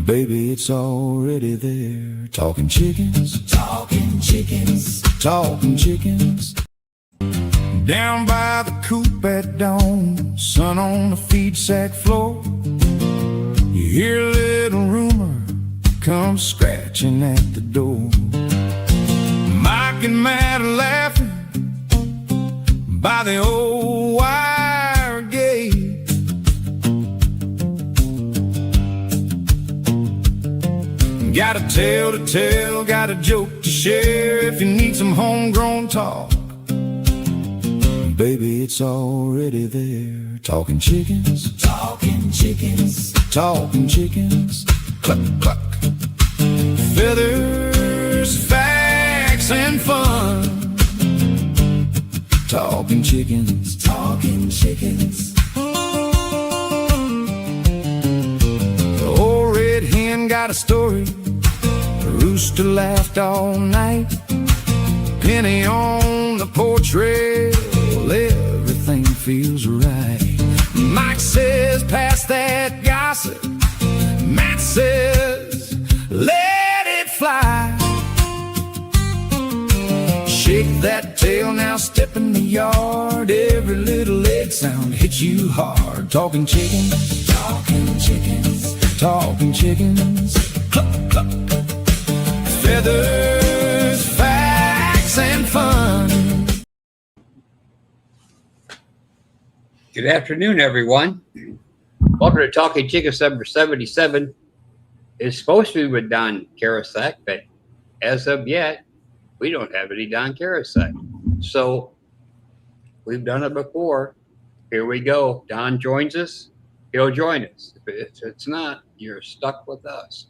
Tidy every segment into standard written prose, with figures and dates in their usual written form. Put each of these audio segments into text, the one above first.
Baby, it's already there. Talking chickens, talking chickens, talking chickens. Down by the coop at dawn, sun on the feed sack floor. You hear a little rumor come scratching at the door. Mike and Matt are laughing by the old wire gate. Got a tale to tell, got a joke to share. If you need some homegrown talk, baby, it's already there. Talking chickens, talking chickens, talking chickens. Cluck, cluck. Feathers, facts, and fun. Talking chickens, talking chickens. The old red hen got a story. The rooster laughed all night. Penny on the porch rail. Everything feels right. Mike says, pass that gossip. Matt says, let it fly. Shake that tail, now step in the yard. Every little leg sound hits you hard. Talking chickens, talking chickens, talking chickens. Cluck, cluck. Feathers, facts, and fun. Good afternoon, everyone. Welcome to Talking Chickens number 77. It's supposed to be with Don Karasek, but as of yet, we don't have any Don Karasek. So we've done it before. Here we go. Don joins us. He'll join us. If it's not, you're stuck with us.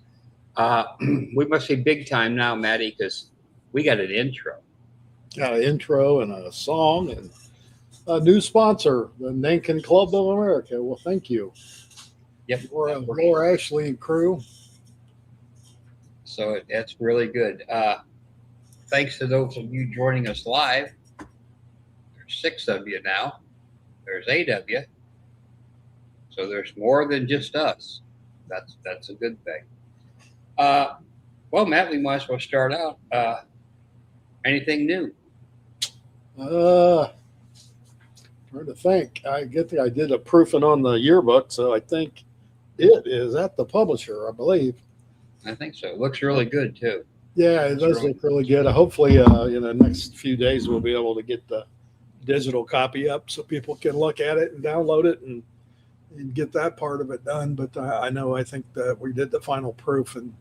We must be big time now, Maddie, because we got an intro. Got an intro and a song and a new sponsor, the Nankin Club of America. Well, thank you. Yep. Laura Ashley and crew. So that's really good. Thanks to those of you joining us live. There's 6 of you now. There's 8 of you. So there's more than just us. That's a good thing. Well, Matt, we might as well start out. Anything new? Trying to think. I did a proofing on the yearbook, so I think it is at the publisher, I believe. I think so. It looks really good too. Yeah, it does look really good. Hopefully, in the next few days, we'll be able to get the digital copy up so people can look at it and download it and get that part of it done. But I think that we did the final proof and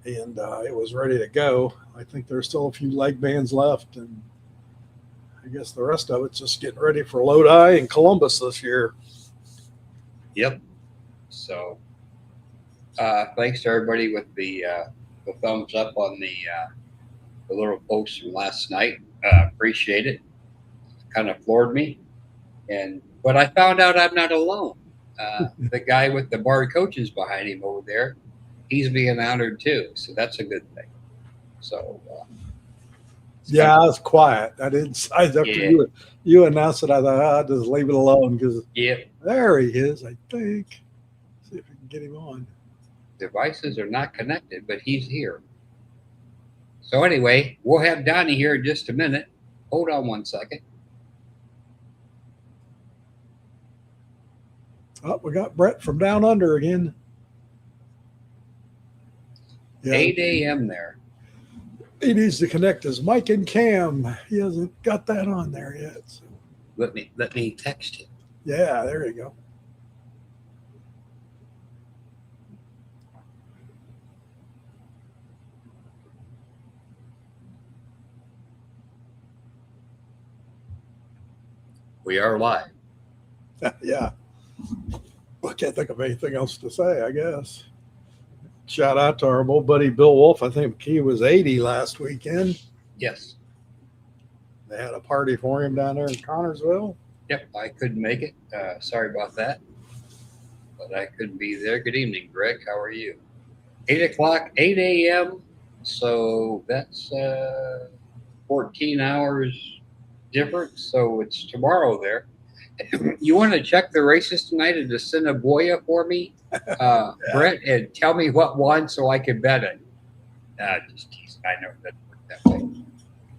it was ready to go. I think there's still a few leg bands left, and I guess the rest of it's just getting ready for Lodi and Columbus this year. Yep. So thanks to everybody with the thumbs up on the little post from last night. Appreciate it. Kind of floored me. But I found out I'm not alone. The guy with the bar coaches behind him over there, he's being honored too. So that's a good thing. So yeah, I was quiet. I didn't. After you announced it, I thought I'll just leave it alone because there he is. I think. See if we can get him on. Devices are not connected, but he's here. So anyway, we'll have Donnie here in just a minute. Hold on one second. Oh, we got Brett from down under again. Yeah. 8 a.m. there. He needs to connect his mic and cam. He hasn't got that on there yet. So. Let me text him. Yeah, there you go. We are live. Yeah. I can't think of anything else to say, I guess. Shout out to our old buddy Bill Wolf. I think he was 80 last weekend. Yes. They had a party for him down there in Connorsville. Yep, I couldn't make it. Sorry about that. But I couldn't be there. Good evening, Greg. How are you? 8 o'clock, 8 a.m. So that's 14 hours difference. So it's tomorrow there. You want to check the races tonight at the Assiniboia for me, Brett, and tell me what won so I can bet it. Just tease. I know it doesn't work that way.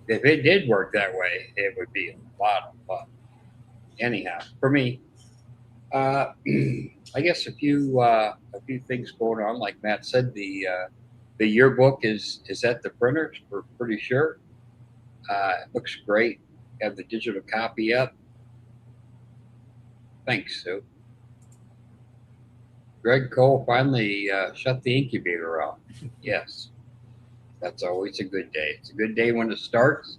If it did work that way, it would be a lot of fun. Anyhow, for me, I guess a few things going on. Like Matt said, the yearbook is at the printers. We're pretty sure. It looks great. Have the digital copy up. Thanks, Sue. Greg Cole finally shut the incubator off. Yes, that's always a good day. It's a good day when it starts,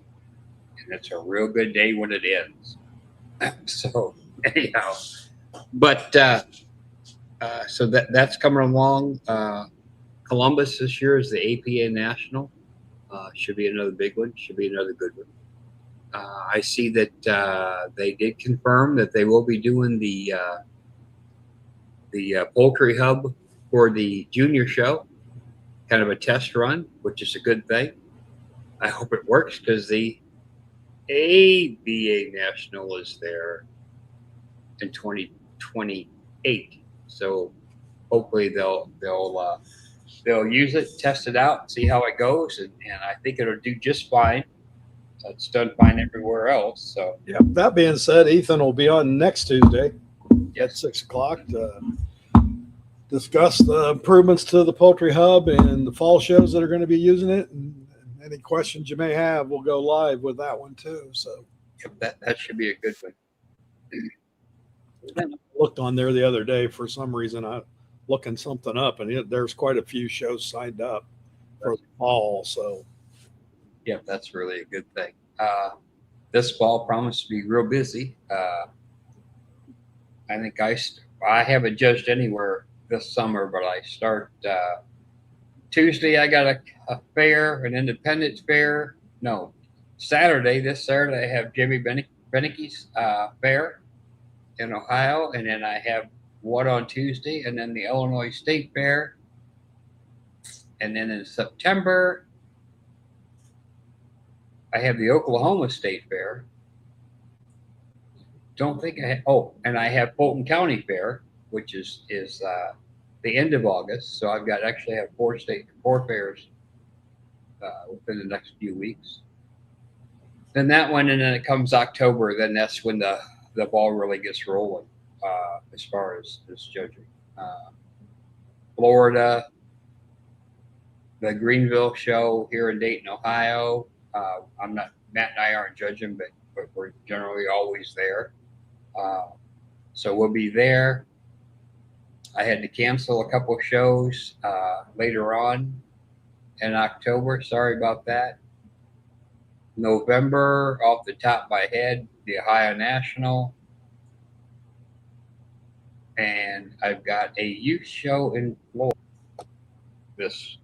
and it's a real good day when it ends. So anyhow, but so that's coming along. Columbus this year is the APA National. Should be another big one. Should be another good one. I see that they did confirm that they will be doing the Poultry Hub for the junior show, kind of a test run, which is a good thing. I hope it works because the ABA National is there in 2028. So hopefully they'll use it, test it out, see how it goes, and I think it'll do just fine. It's done fine everywhere else. So Yeah. That being said, Ethan will be on next Tuesday at 6 o'clock to discuss the improvements to the Poultry Hub and the fall shows that are going to be using it. And any questions you may have, we'll go live with that one too. So that should be a good one. I looked on there the other day for some reason. I looking something up, and there's quite a few shows signed up for the fall. So Yeah, that's really a good thing. This fall promised to be real busy. I think I haven't judged anywhere this summer, but I start Tuesday. I got a fair, an independence fair. No, Saturday. This Saturday I have Jimmy Bennicke's fair in Ohio, and then I have one on Tuesday, and then the Illinois State Fair, and then in September I have the Oklahoma State Fair. Don't think I have, and I have Fulton County Fair, which is the end of August. So I've got actually have four fairs within the next few weeks. Then that one, and then it comes October. Then that's when the ball really gets rolling as far as judging. Florida, the Greenville show here in Dayton, Ohio. Matt and I aren't judging, but we're generally always there. So we'll be there. I had to cancel a couple of shows later on in October. Sorry about that. November, off the top of my head, the Ohio National. And I've got a youth show in Florida this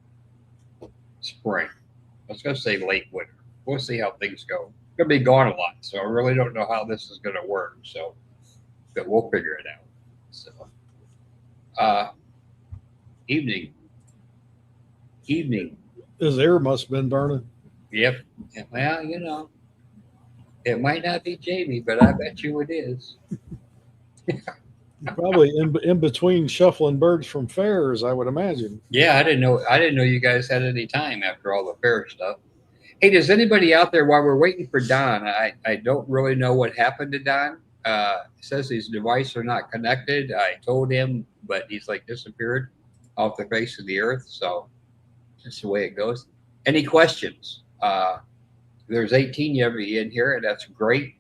spring. I was going to say late winter. We'll see how things go. I'm going to be gone a lot, so I really don't know how this is going to work. So, but we'll figure it out. So, evening. his ear must have been burning. Yep. Well, it might not be Jamie, but I bet you it is. Probably in between shuffling birds from fairs, I would imagine. Yeah, I didn't know you guys had any time after all the fair stuff. Hey, does anybody out there, while we're waiting for Don, I don't really know what happened to Don. Says his devices are not connected. I told him, but he's like disappeared off the face of the earth. So that's the way it goes. Any questions? There's 18 of you in here, and that's great.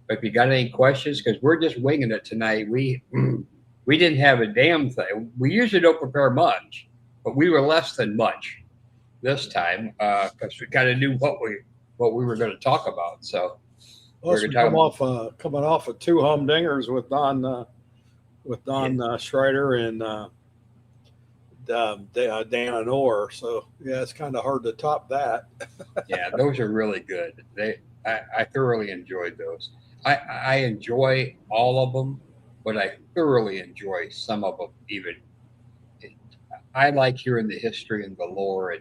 But if you got any questions, because we're just winging it tonight, we didn't have a damn thing. We usually don't prepare much, but we were less than much this time because we kind of knew what we were going to talk about. So Plus, we coming off of two humdingers with Don Schreider and Dan and Orr. So yeah, it's kind of hard to top that. Yeah, those are really good. I thoroughly enjoyed those. I enjoy all of them, but I thoroughly enjoy some of them even. I like hearing the history and the lore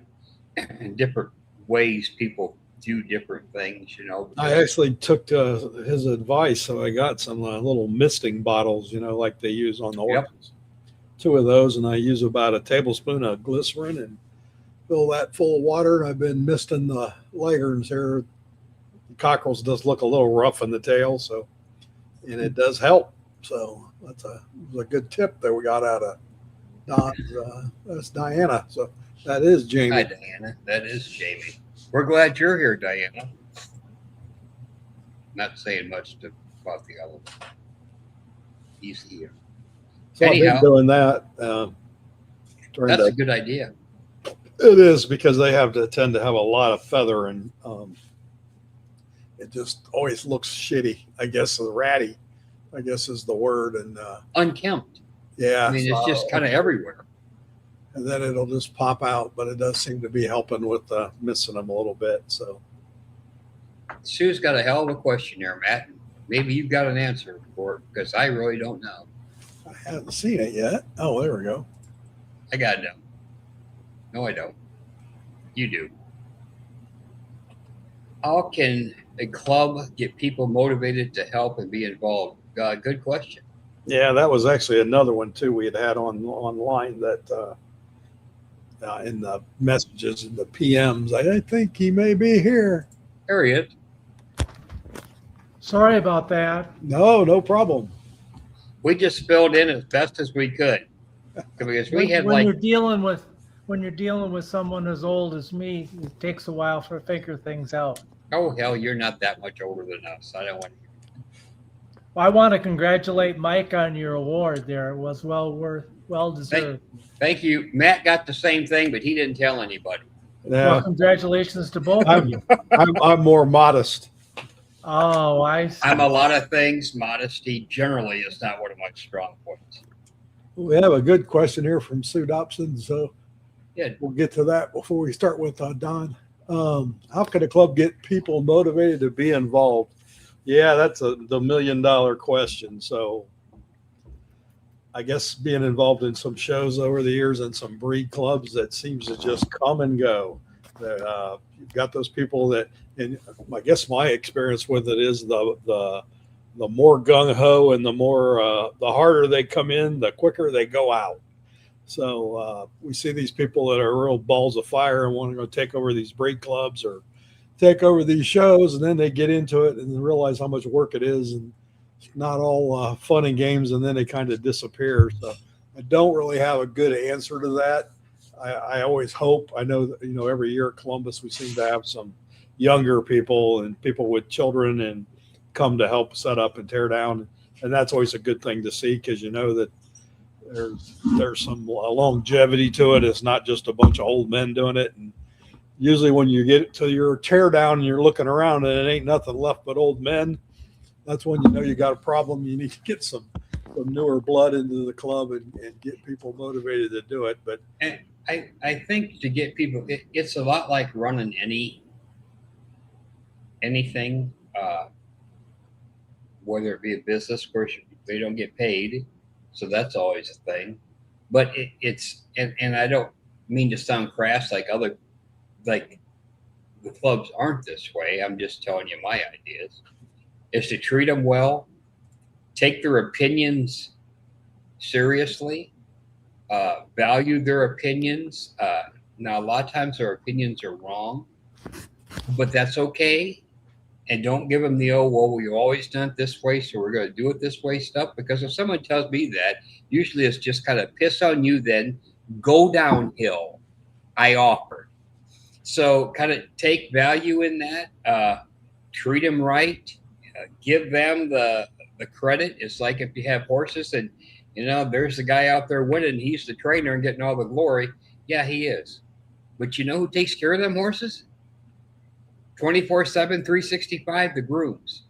and different ways people do different things, you know. I actually took his advice, so I got some little misting bottles, like they use on the Yep. horses. 2 of those, and I use about a tablespoon of glycerin and fill that full of water. And I've been misting the leghorns here. The cockerels does look a little rough in the tail, so and it does help. So that's a good tip that we got out of Don's. That's Diana. So that is Jamie. Hi, Diana. That is Jamie. We're glad you're here, Diana. Not saying much about the other one. He's here. So I've Anyhow, been doing that. That's a good idea. It is because they tend to have a lot of feather, and it just always looks shitty. I guess ratty, I guess is the word. And Unkempt. yeah, I mean, it's just kind of everywhere. And then it'll just pop out, but it does seem to be helping with missing them a little bit. So Sue's got a hell of a question there, Matt. Maybe you've got an answer for it because I really don't know. I haven't seen it yet. Oh, there we go. I got to know. No, I don't. You do. How can a club get people motivated to help and be involved? Good question. Yeah, that was actually another one too. We had online that in the messages and the PMs. I think he may be here. There he is. Sorry about that. No problem. We just filled in as best as we could because we had When like you're dealing with someone as old as me, it takes a while to figure things out. oh hell, you're not that much older than us. I don't want to. Well, I want to congratulate Mike on your award there. It was well deserved. Thank you. Matt got the same thing, but he didn't tell anybody. Well, Yeah, congratulations to both of you. I'm more modest. Oh, I see. I'm a lot of things. Modesty generally is not one of my strong points. We have a good question here from Sue Dobson, so Yeah. we'll get to that before we start with Don. How can a club get people motivated to be involved? Yeah, that's the $1 million question. So I guess being involved in some shows over the years and some breed clubs that seems to just come and go. You've got those people that, and I guess my experience with it is the more gung ho and the more the harder they come in, the quicker they go out. So we see these people that are real balls of fire and want to go take over these breed clubs or take over these shows, and then they get into it and realize how much work it is, and it's not all fun and games, and then they kind of disappear. So I don't really have a good answer to that. I always hope. I know that, every year at Columbus we seem to have some younger people and people with children and come to help set up and tear down, and that's always a good thing to see because that there's some longevity to it. It's not just a bunch of old men doing it. And usually when you get to your tear down and you're looking around and it ain't nothing left but old men, that's when you got a problem. You need to get some newer blood into the club and get people motivated to do it. But And I think to get people, it's a lot like running anything, whether it be a business where they don't get paid. So that's always a thing. But it's I don't mean to sound crass like the clubs aren't this way. I'm just telling you my ideas. Is to treat them well, take their opinions seriously, value their opinions. Now, a lot of times their opinions are wrong, but that's okay. And don't give them the, we've always done it this way, so we're going to do it this way stuff. Because if someone tells me that, usually it's just kind of piss on you, then go downhill. I offered. So kind of take value in that, treat them right, give them the credit. It's like if you have horses and, there's the guy out there winning, he's the trainer and getting all the glory. Yeah, he is. But you know who takes care of them horses? 24/7, 365, the grooms,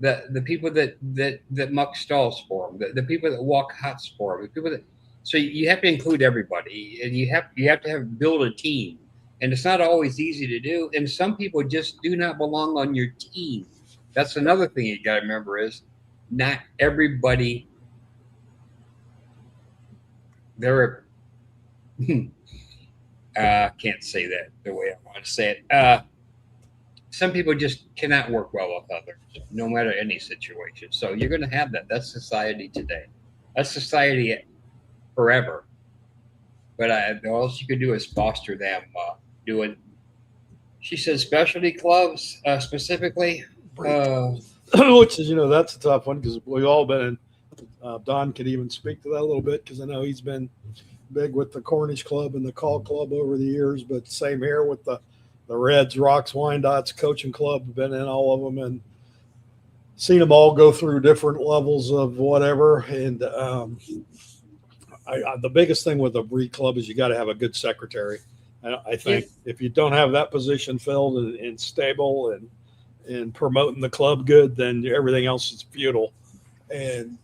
the people that muck stalls for them, the people that walk huts for them, the people that. So you have to include everybody, and you have to build a team, and it's not always easy to do. And some people just do not belong on your team. That's another thing you got to remember is not everybody. They're can't say that the way I want to say it. some people just cannot work well with others, no matter any situation. So you're going to have that. That's society today. That's society forever. But all you can do is foster them doing. She said specialty clubs specifically. Which is, that's a tough one because we've all been in. Don could even speak to that a little bit because I know he's been big with the Cornish Club and the Call Club over the years. But same here with the Reds, Rocks, Wyandottes Coaching Club. I've been in all of them and seen them all go through different levels of whatever. And the biggest thing with a breed club is you got to have a good secretary. I think if you don't have that position filled and stable and promoting the club good, then everything else is futile. And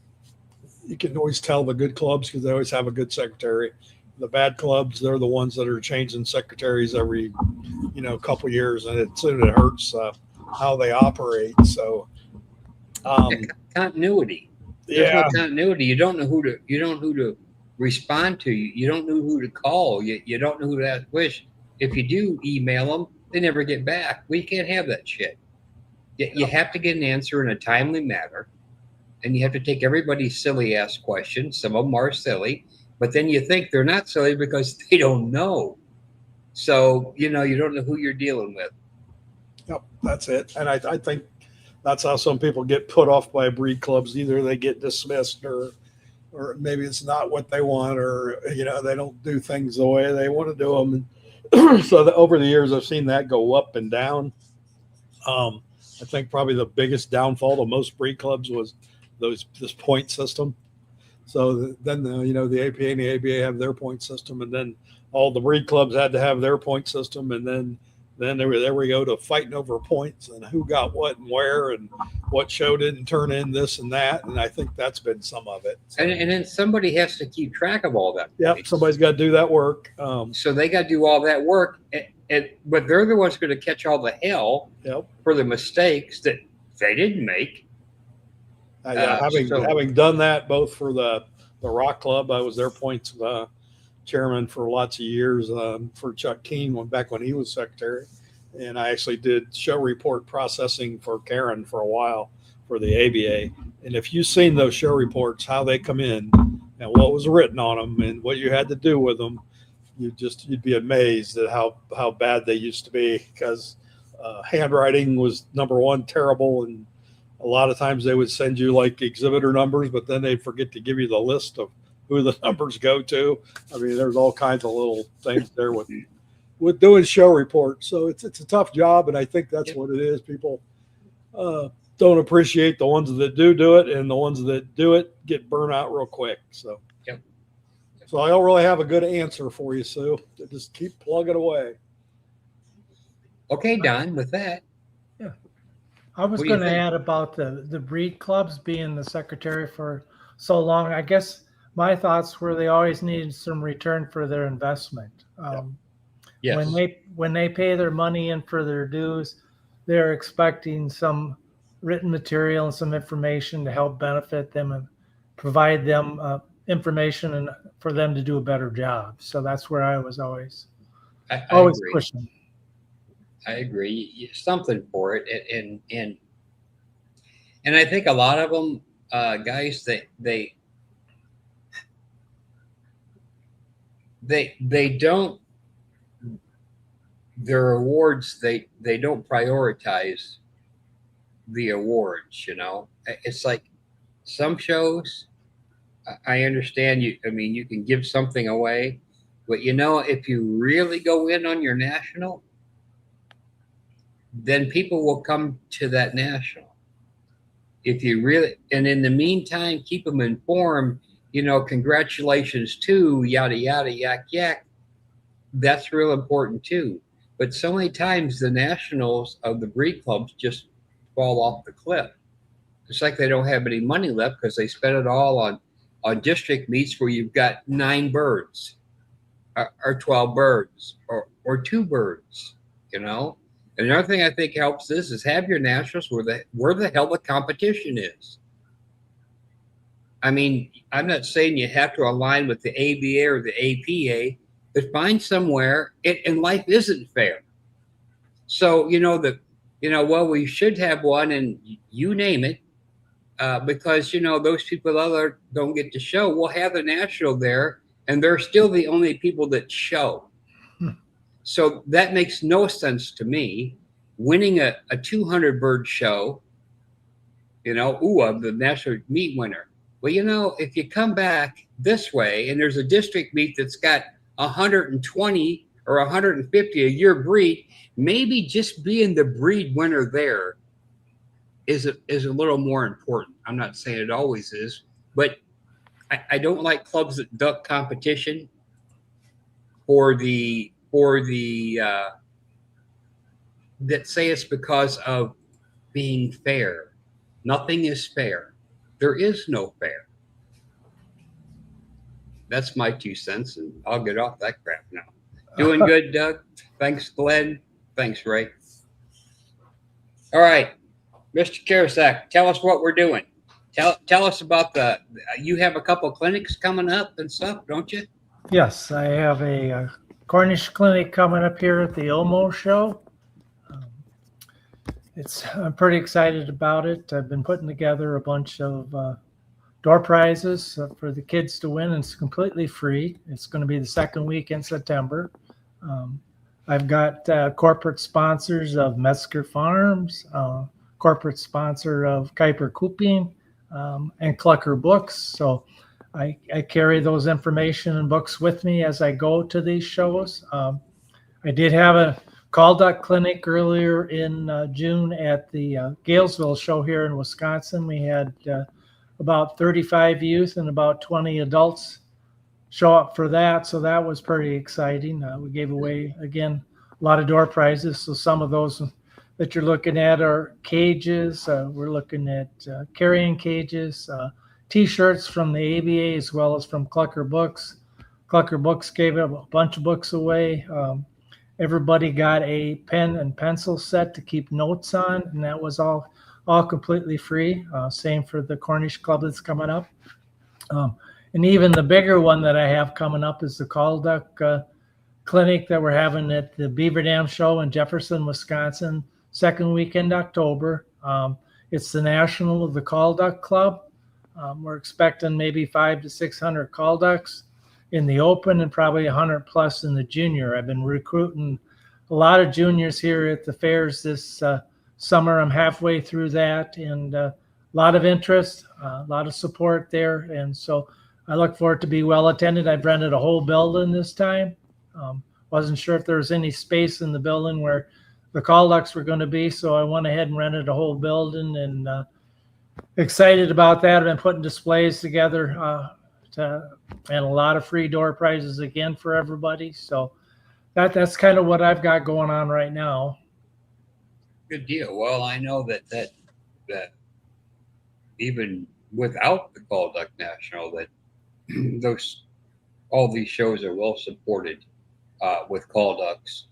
you can always tell the good clubs because they always have a good secretary. The bad clubs, they're the ones that are changing secretaries every, couple years, and it hurts how they operate. So, continuity. There's no continuity. You don't know who to respond to. You don't know who to call. You don't know who to ask. If you do email them, they never get back. We can't have that shit. You have to get an answer in a timely manner, and you have to take everybody's silly ass questions. Some of them are silly, but then you think they're not silly because they don't know. So you don't know who you're dealing with. Yep, that's it. And I think that's how some people get put off by breed clubs. Either they get dismissed or maybe it's not what they want, or they don't do things the way they want to do them. And so over the years, I've seen that go up and down. I think probably the biggest downfall to most breed clubs was this point system. So then the APA and the ABA have their point system, and then all the breed clubs had to have their point system, and then there we go to fighting over points and who got what and where and what show didn't turn in this and that. And I think that's been some of it. So, and then somebody has to keep track of all that. Yep, somebody's got to do that work. So they got to do all that work, but they're the ones going to catch all the hell for the mistakes that they didn't make. Having done that both for the Rock Club, I was their points chairman for lots of years for Chuck Keene back when he was secretary, and I actually did show report processing for Karen for a while for the ABA. And if you've seen those show reports, how they come in and what was written on them and what you had to do with them, you'd be amazed at how bad they used to be, because handwriting was number one, terrible, and a lot of times they would send you like exhibitor numbers, but then they'd forget to give you the list of who the numbers go to. I mean, there's all kinds of little things there with doing show reports. So it's a tough job, and I think that's what it is. People don't appreciate the ones that do it, and the ones that do it get burnt out real quick. So, So I don't really have a good answer for you, Sue. Just keep plugging away. Okay, Don, with that. Yeah. I was going to add about the breed clubs being the secretary for so long. I guess my thoughts were they always needed some return for their investment. Yes. When they pay their money in for their dues, they're expecting some written material and some information to help benefit them and provide them information and for them to do a better job. So that's where I was always agree. pushing. I agree. Something for it, and I think a lot of them, guys, they don't, their awards, they don't prioritize the awards. It's like some shows. I understand you. I mean, you can give something away, but if you really go in on your national, then people will come to that national. If you really, and in the meantime, keep them informed, congratulations to yada, yada, yak, yak. That's real important too. But so many times the nationals of the breed clubs just fall off the cliff. It's like they don't have any money left because they spent it all on district meets where you've got 9 birds or 12 birds or 2 birds, And another thing I think helps this is have your nationals where the hell the competition is. I mean, I'm not saying you have to align with the ABA or the APA, but find somewhere. And life isn't fair. So well, we should have one, and you name it, because those people other don't get to show. We'll have the national there, and they're still the only people that show. So that makes no sense to me. Winning a 200 bird show, I'm the national meat winner. Well, if you come back this way and there's a district meet that's got 120 or 150 a year breed, maybe just being the breed winner there is a little more important. I'm not saying it always is, but I don't like clubs that duck competition for the that say it's because of being fair. Nothing is fair. There is no fair. That's my 2 cents, and I'll get off that crap now. Doing good, Doug. Thanks, Glenn. Thanks, Ray. All right, Mr. Karasek, tell us what we're doing. Tell us about you have a couple clinics coming up and stuff, don't you? Yes, I have a Cornish clinic coming up here at the Ilmo show. I'm pretty excited about it. I've been putting together a bunch of door prizes for the kids to win, and it's completely free. It's going to be the second week in September. I've got corporate sponsors of Metzger Farms, corporate sponsor of Kuiper Cooping, and Clucker Books. So I carry those information and books with me as I go to these shows. I did have a call duck clinic earlier in June at the Galesville show here in Wisconsin. We had about 35 youth and about 20 adults show up for that. So that was pretty exciting. We gave away, again, a lot of door prizes. So some of those that you're looking at are cages. We're looking at carrying cages, T-shirts from the ABA as well as from Clucker Books. Clucker Books gave a bunch of books away. Everybody got a pen and pencil set to keep notes on, and that was all completely free. Same for the Cornish Club that's coming up. And even the bigger one that I have coming up is the Call Duck clinic that we're having at the Beaver Dam Show in Jefferson, Wisconsin, second weekend October. It's the National of the Call Duck Club. We're expecting maybe 500 to 600 call ducks in the open and probably 100 plus in the junior. I've been recruiting a lot of juniors here at the fairs this summer. I'm halfway through that, and a lot of interest, a lot of support there. And so I look for it to be well attended. I've rented a whole building this time. Wasn't sure if there was any space in the building where the call ducks were going to be, so I went ahead and rented a whole building, and excited about that. I've been putting displays together and a lot of free door prizes again for everybody. So that's kind of what I've got going on right now. Good deal. Well, I know that even without the Call Duck National, that all these shows are well supported with call ducks,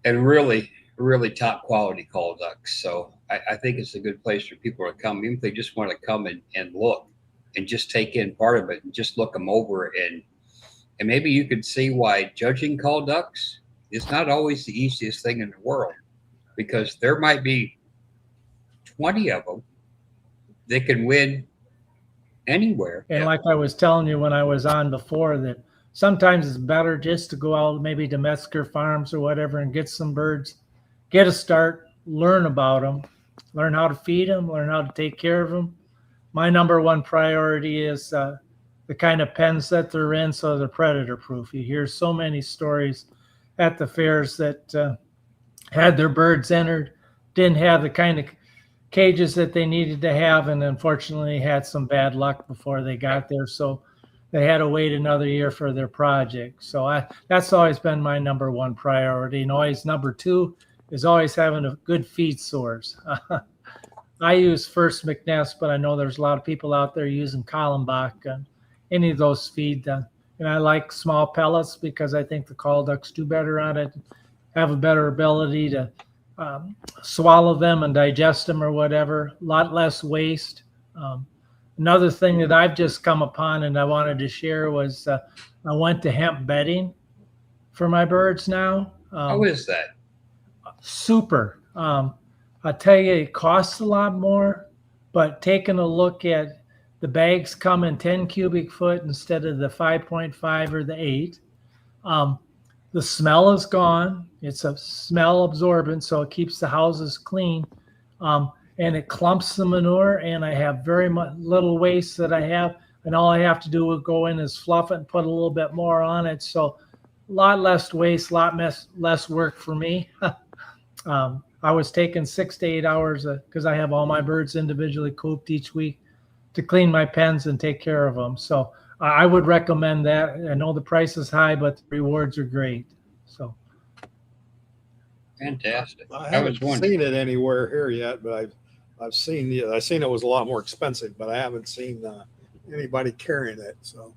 and really, really top quality call ducks. So I think it's a good place for people to come, even if they just want to come and look and just take in part of it and just look them over, and maybe you could see why judging call ducks is not always the easiest thing in the world, because there might be 20 of them that can win anywhere. And like I was telling you when I was on before, that sometimes it's better just to go out maybe to Metzger Farms or whatever and get some birds, get a start, learn about them, learn how to feed them, learn how to take care of them. My number one priority is the kind of pens that they're in, so they're predator proof. You hear so many stories at the fairs that had their birds entered, didn't have the kind of cages that they needed to have, and unfortunately had some bad luck before they got there. So they had to wait another year for their project. So that's always been my number one priority. And always number two is always having a good feed source. I use First McNess, but I know there's a lot of people out there using Kallenbach and any of those feed. And I like small pellets because I think the call ducks do better on it, have a better ability to swallow them and digest them or whatever, a lot less waste. Another thing that I've just come upon and I wanted to share was I went to hemp bedding for my birds now. How is that? Super. I tell you, it costs a lot more, but taking a look at the bags come in 10 cubic foot instead of the 5.5 or the 8. The smell is gone. It's a smell absorbent, so it keeps the houses clean. And it clumps the manure, and I have very much little waste that I have, and all I have to do is go in is fluff it and put a little bit more on it. So a lot less waste, a lot less work for me. I was taking 6 to 8 hours because I have all my birds individually cooped each week to clean my pens and take care of them. So I would recommend that. I know the price is high, but the rewards are great. So Fantastic. I I haven't was wondering. seen it anywhere here yet, but I've seen it was a lot more expensive, but I haven't seen anybody carrying it. So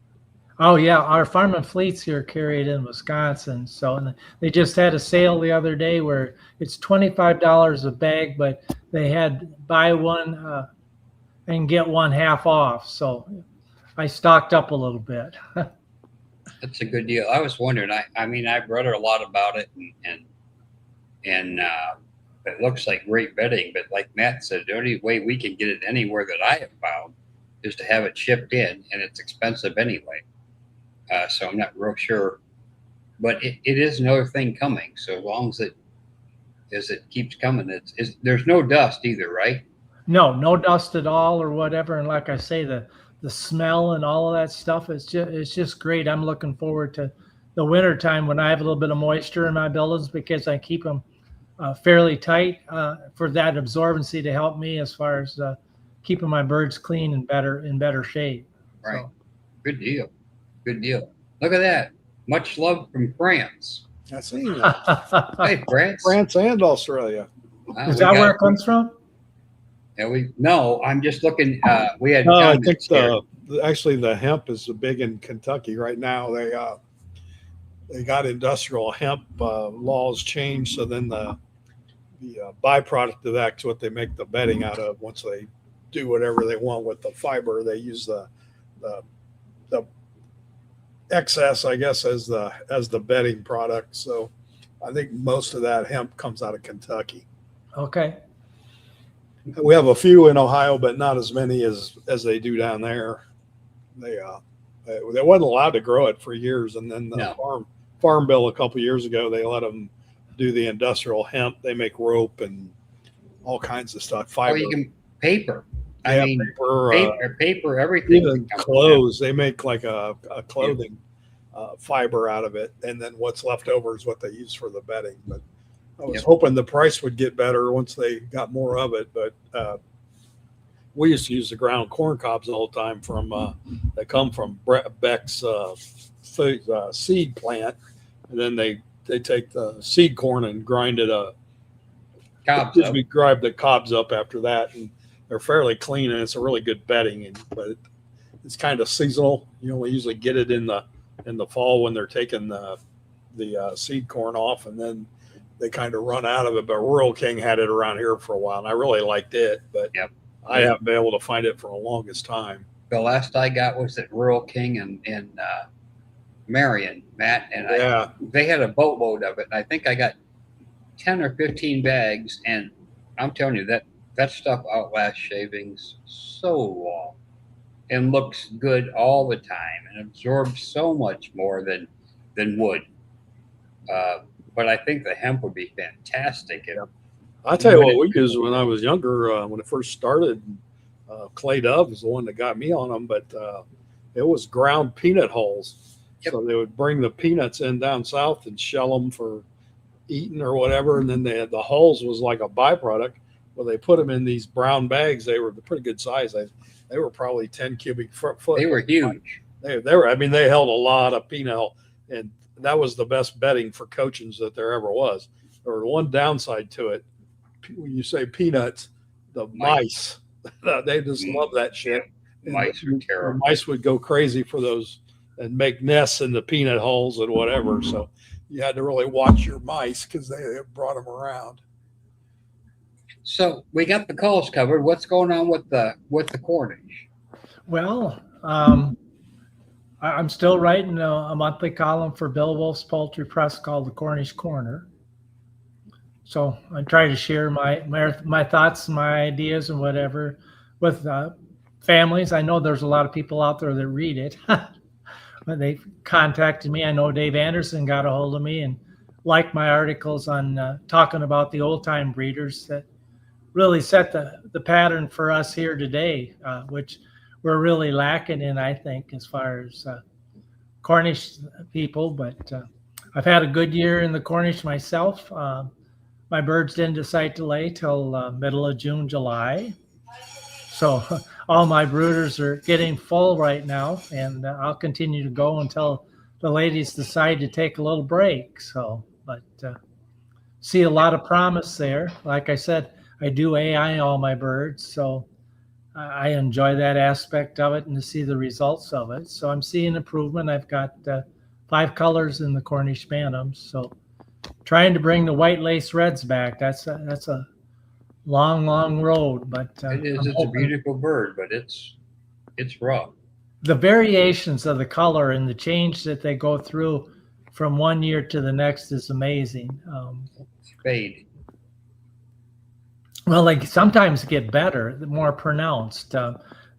oh yeah, our Farm and Fleets here carry it in Wisconsin. So and they just had a sale the other day where it's $25 a bag, but they had buy one and get one half off. So I stocked up a little bit. That's a good deal. I was wondering. I mean, I've read a lot about it, and it looks like great bedding. But like Matt said, the only way we can get it anywhere that I have found is to have it shipped in, and it's expensive anyway. So I'm not real sure, but it is another thing coming. So as long as it keeps coming, there's no dust either, right? No dust at all or whatever. And like I say, the smell and all of that stuff it's just great. I'm looking forward to the winter time when I have a little bit of moisture in my buildings because I keep them fairly tight for that absorbency to help me as far as keeping my birds clean and better shape. Right. So. Good deal. Good deal. Look at that. Much love from France. I've seen that. Hey, France. France and Australia. Wow, Is we that where got- it comes from? Yeah, no, I'm just looking. We had. No, I comments think here. actually the hemp is big in Kentucky right now. They got industrial hemp laws changed, so then the byproduct of that's what they make the bedding out of. Once they do whatever they want with the fiber, they use the excess, I guess, as the bedding product. So I think most of that hemp comes out of Kentucky. Okay. We have a few in Ohio, but not as many as they do down there. They wasn't allowed to grow it for years, and then the No. farm bill a couple years ago, they let them do the industrial hemp. They make rope and all kinds of stuff. Oh, Fiber, you can paper. yeah, I mean, paper, paper, everything. even can come from clothes. They make like a clothing fiber out of it, and then what's left over is what they use for the bedding. But I was Yep. hoping the price would get better once they got more of it. But we used to use the ground corn cobs all the time they come from Beck's seed plant, and then they take the seed corn and grind it up. Cobs up. We grind the cobs up after that, and they're fairly clean, and it's a really good bedding. But it's kind of seasonal. You only usually get it in the fall when they're taking the seed corn off, and then they kind of run out of it. But Rural King had it around here for a while, and I really liked it. But Yep. I haven't been able to find it for the longest time. The last I got was at Rural King in Marion, Matt, and Yeah. they had a boatload of it. And I think I got 10 or 15 bags, and I'm telling you that stuff outlasts shavings so long and looks good all the time and absorbs so much more than wood. But I think the hemp would be fantastic. I'll tell you what we used when I was younger, when it first started. Clay Dove was the one that got me on them, but it was ground peanut hulls. Yep. So they would bring the peanuts in down south and shell them for eating or whatever, and then the hulls was like a byproduct. Well, they put them in these brown bags. They were pretty good size. They were probably 10 cubic foot. They were huge. They were. I mean, they held a lot of peanut hull, and that was the best bedding for coachings that there ever was. There was one downside to it. When you say peanuts, the mice, they just love that shit. Mice are terrible. Mice would go crazy for those and make nests in the peanut holes and whatever. So you had to really watch your mice because they brought them around. So we got the calls covered. What's going on with the Cornish? Well, I'm still writing a monthly column for Bill Wolf's Poultry Press called the Cornish Corner. So I try to share my thoughts and my ideas and whatever with families. I know there's a lot of people out there that read it. But they contacted me. I know Dave Anderson got a hold of me and liked my articles on talking about the old time breeders that really set the pattern for us here today, which we're really lacking in, I think, as far as Cornish people. But I've had a good year in the Cornish myself. My birds didn't decide to lay till middle of June, July. So all my brooders are getting full right now, and I'll continue to go until the ladies decide to take a little break. So, but see a lot of promise there. Like I said, I do AI all my birds, so I enjoy that aspect of it and to see the results of it. So I'm seeing improvement. I've got 5 colors in the Cornish Bantams, so trying to bring the white lace reds back. That's a long road, but It is. It's a beautiful bird, but it's rough. The variations of the color and the change that they go through from one year to the next is amazing. It's fade. Well, like sometimes get better, more pronounced.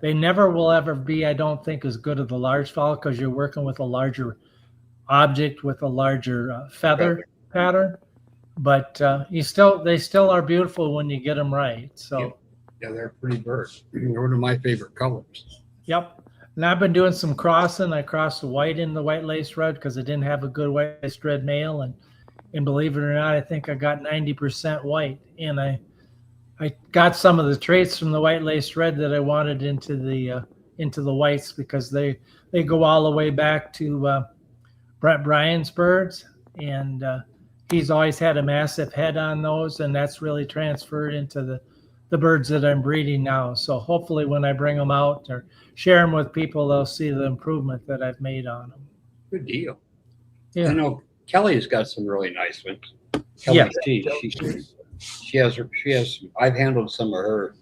They never will ever be, I don't think, as good as the large fowl because you're working with a larger object with a larger feather pattern. But they still are beautiful when you get them right. So yeah, they're pretty birds. They're one of my favorite colors. Yep. And I've been doing some crossing. I crossed the white in the white lace red because I didn't have a good white lace red male, and believe it or not, I think I got 90% white. And I got some of the traits from the white lace red that I wanted into the whites because they go all the way back to Brett Bryan's birds, and he's always had a massive head on those, and that's really transferred into the birds that I'm breeding now. So hopefully when I bring them out or share them with people, they'll see the improvement that I've made on them. Good deal. Yeah. I know Kelly's got some really nice ones. Kelly Yes. She has. I've handled some of her.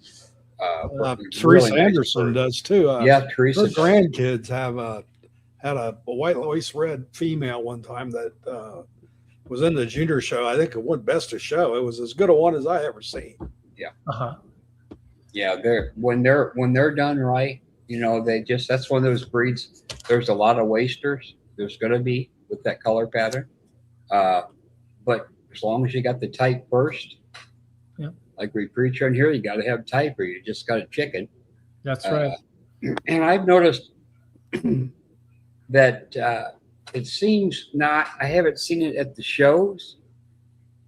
Teresa really nice Anderson birds. does too. Yeah, Teresa. Her grandkids had a white lace red female one time that was in the junior show. I think it won best of show. It was as good a one as I ever seen. Uh-huh. Yeah, when they're done right, that's one of those breeds. There's a lot of wasters. There's going to be with that color pattern, but as long as you got the type first, yeah, like we preach on here, you got to have type, or you just got a chicken. That's right. And I've noticed that it seems not. I haven't seen it at the shows,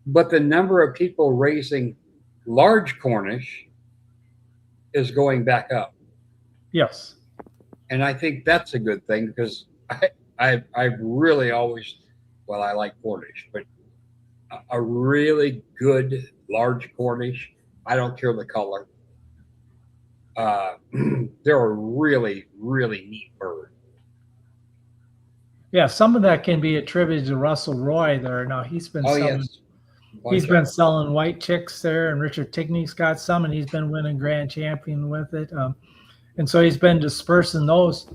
but the number of people raising large Cornish is going back up. Yes. And I think that's a good thing because I've really always, well, I like Cornish, but a really good large Cornish, I don't care the color. They're a really, really neat bird. Yeah, some of that can be attributed to Russell Roy there. Now he's been been selling white chicks there, and Richard Tigney's got some, and he's been winning grand champion with it. And so he's been dispersing those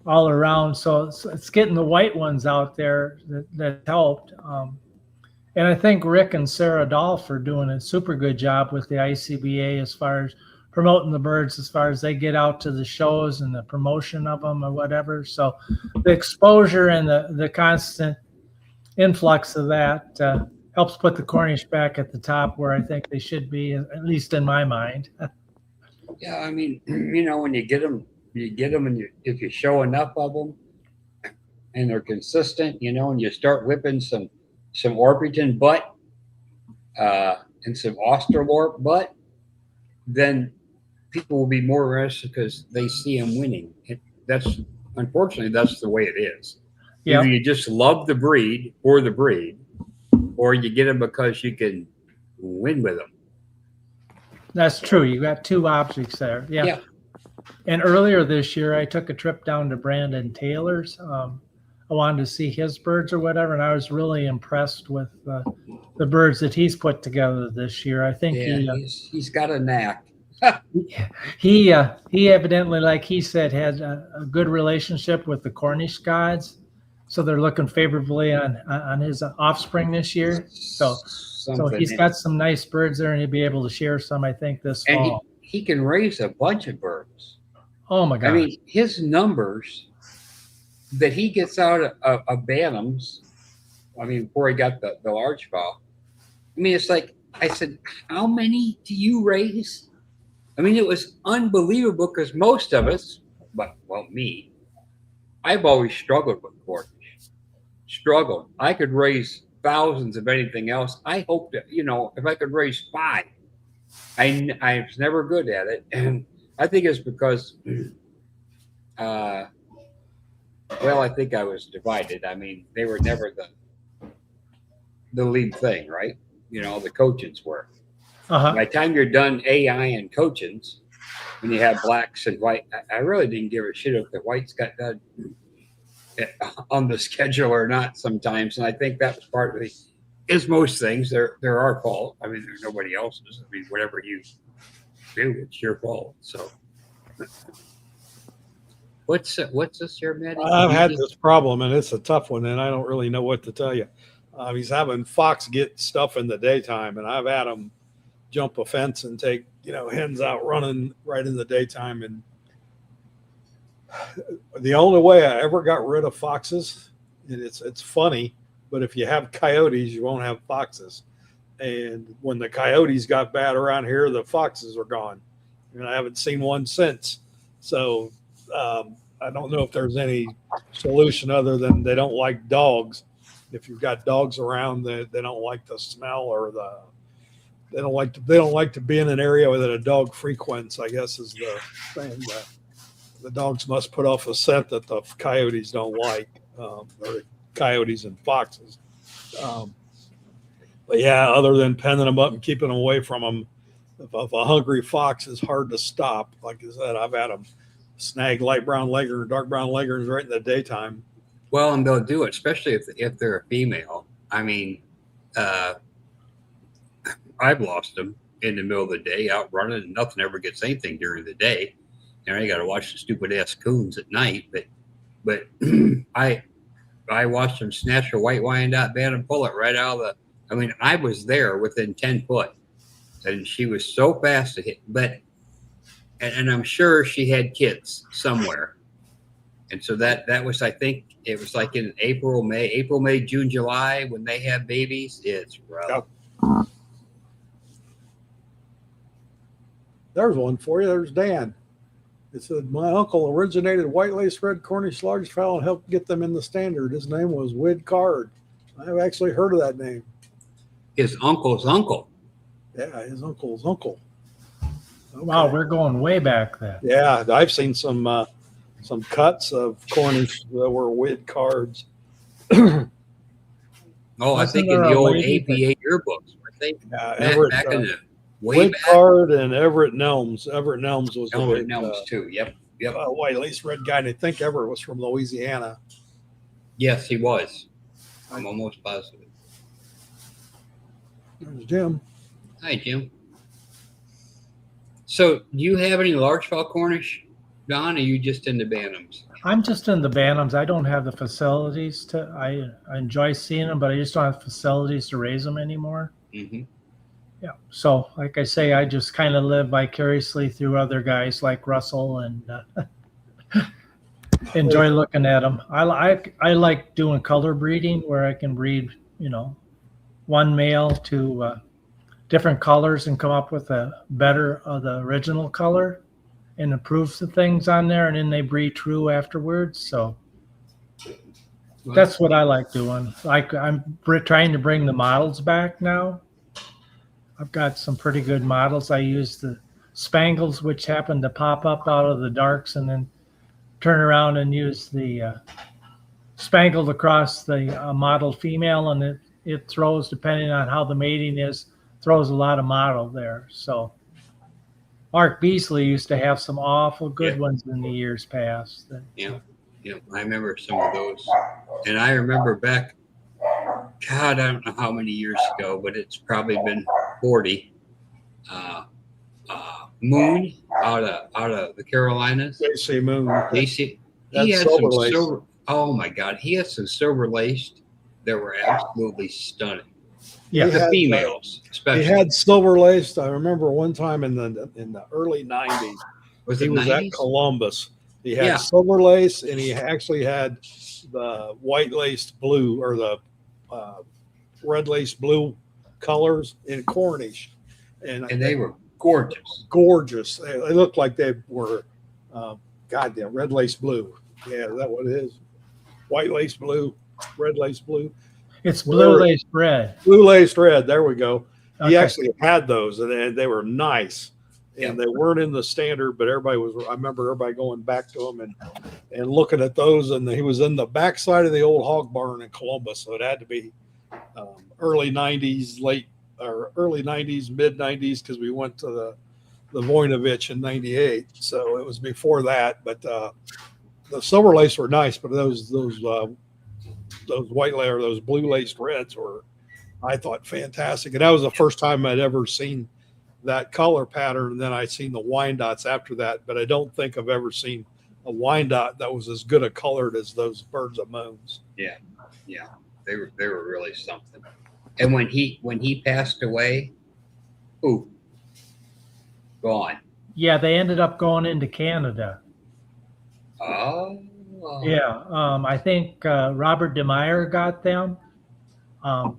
all around. So it's getting the white ones out there that helped. And I think Rick and Sarah Dolph are doing a super good job with the ICBA as far as promoting the birds, as far as they get out to the shows and the promotion of them or whatever. So the exposure and the constant influx of that helps put the Cornish back at the top where I think they should be, at least in my mind. Yeah, I mean, when you get them, and if you show enough of them, and they're consistent, and you start whipping some Orpington butt and some Australorp butt, then people will be more interested because they see them winning. Unfortunately, that's the way it is. Yeah. Either you just love the breed, or you get them because you can win with them. That's true. You got two objects there. Yeah. And earlier this year, I took a trip down to Brandon Taylor's. I wanted to see his birds or whatever, and I was really impressed with the birds that he's put together this year. I think he's got a knack. he evidently, like he said, had a good relationship with the Cornish gods. so they're looking favorably on his offspring this year. So he's got some nice birds there, and he'll be able to share some, I think, this and fall. he can raise a bunch of birds. Oh my God! I mean, his numbers that he gets out of bantams. I mean, before he got the large fowl. I mean, it's like I said, how many do you raise? I mean, it was unbelievable because most of us, well, me, I've always struggled with Cornish. Struggled. I could raise thousands of anything else. I hope that, if I could raise 5, I was never good at it. And I think it's because, I think I was divided. I mean, they were never the lead thing, right? The coachings were. Uh-huh. By the time you're done AI and coachings, when you have blacks and white, I really didn't give a shit if the whites got done on the schedule or not sometimes. And I think that was part of is most things. They're our fault. I mean, there's nobody else's. I mean, whatever you do, it's your fault. So what's this here, Matt? I've had this problem, and it's a tough one, and I don't really know what to tell you. He's having Fox get stuff in the daytime, and I've had him jump a fence and take, hens out running right in the daytime. And the only way I ever got rid of foxes, and it's funny, but if you have coyotes, you won't have foxes. And when the coyotes got bad around here, the foxes are gone. And I haven't seen one since. So I don't know if there's any solution other than they don't like dogs. If you've got dogs around, they don't like the smell or they don't like to be in an area that a dog frequents, I guess is the thing. The dogs must put off a scent that the coyotes don't like, or coyotes and foxes. But yeah, other than penning them up and keeping them away from them, if a hungry fox is hard to stop. Like I said, I've had them snag light brown leghorn, dark brown leghorns right in the daytime. Well, and they'll do it, especially if they're a female. I mean, I've lost them in the middle of the day out running, and nothing ever gets anything during the day. You got to watch the stupid ass coons at night. But I watched them snatch a white Wyandotte band and pull it right out of the. I mean, I was there within 10 foot, and she was so fast to hit. And I'm sure she had kids somewhere. And so that was, I think it was like in April, May, June, July, when they have babies. It's rough. Yep. There's one for you. There's Dan. It said, my uncle originated white lace red Cornish large fowl and helped get them in the standard. His name was Wid Card. I've actually heard of that name. His uncle's uncle. Yeah, his uncle's uncle. Okay. Wow, we're going way back then. Yeah, I've seen some cuts of Cornish that were Wid Cards. Oh, I think in there the a old lady APA yearbooks, weren't they? Yeah, Everett, back in the way Wid back. Card and Everett Nelms. Everett Nelms was the Everett big, Nelms too. Yep. white lace red guy, and I think Everett was from Louisiana. Yes, he was. I'm almost positive. There's Jim. Hi, Jim. So, do you have any large fowl Cornish, Don? Or are you just into bantams? I'm just in the bantams. I don't have the facilities to. I enjoy seeing them, but I just don't have facilities to raise them anymore. Mm-hmm. Yeah. So, like I say, I just kind of live vicariously through other guys like Russell and enjoy looking at them. I like doing color breeding where I can breed, one male to different colors and come up with a better the original color and improve the things on there, and then they breed true afterwards. So that's what I like doing. I'm trying to bring the models back now. I've got some pretty good models. I use the spangles, which happen to pop up out of the darks, and then turn around and use the spangled across the model female, and it throws, depending on how the mating is, throws a lot of model there. So Mark Beasley used to have some awful good ones in the years past. Yeah, I remember some of those. And I remember back, God, I don't know how many years ago, but it's probably been 40. Moon out of the Carolinas. JC Moon. JC, That's he had silver some lace. Oh my God, he had some silver laced that were absolutely stunning. Yeah. He The had, females, he especially. had silver laced. I remember one time in the early '90s, Was he it was at 90s? Columbus. He had Yeah. silver lace, and he actually had the white laced blue or the uh, red lace blue colors in Cornish, and And they were gorgeous. gorgeous. They looked like they were, goddamn, red lace blue. Yeah, is that what it is? White lace blue, red lace blue, It's blue whatever. laced red. Blue laced red. There we go. He Okay. actually had those, and they were nice. Yep. And they weren't in the standard, but everybody was. I remember everybody going back to them and looking at those. And he was in the backside of the old hog barn in Columbus, so it had to be early '90s, early '90s, mid '90s, because we went to the Voinovich in '98. So it was before that. But the silver lace were nice, but those white layer, those blue laced reds were, I thought, fantastic. And that was the first time I'd ever seen that color pattern. And then I'd seen the Wyandottes after that, but I don't think I've ever seen a Wyandotte that was as good a colored as those Birds of Moons. Yeah, yeah, they were really something. And when he passed away, ooh, gone. Yeah, they ended up going into Canada. Oh, Yeah, I think Robert DeMeyer got them, and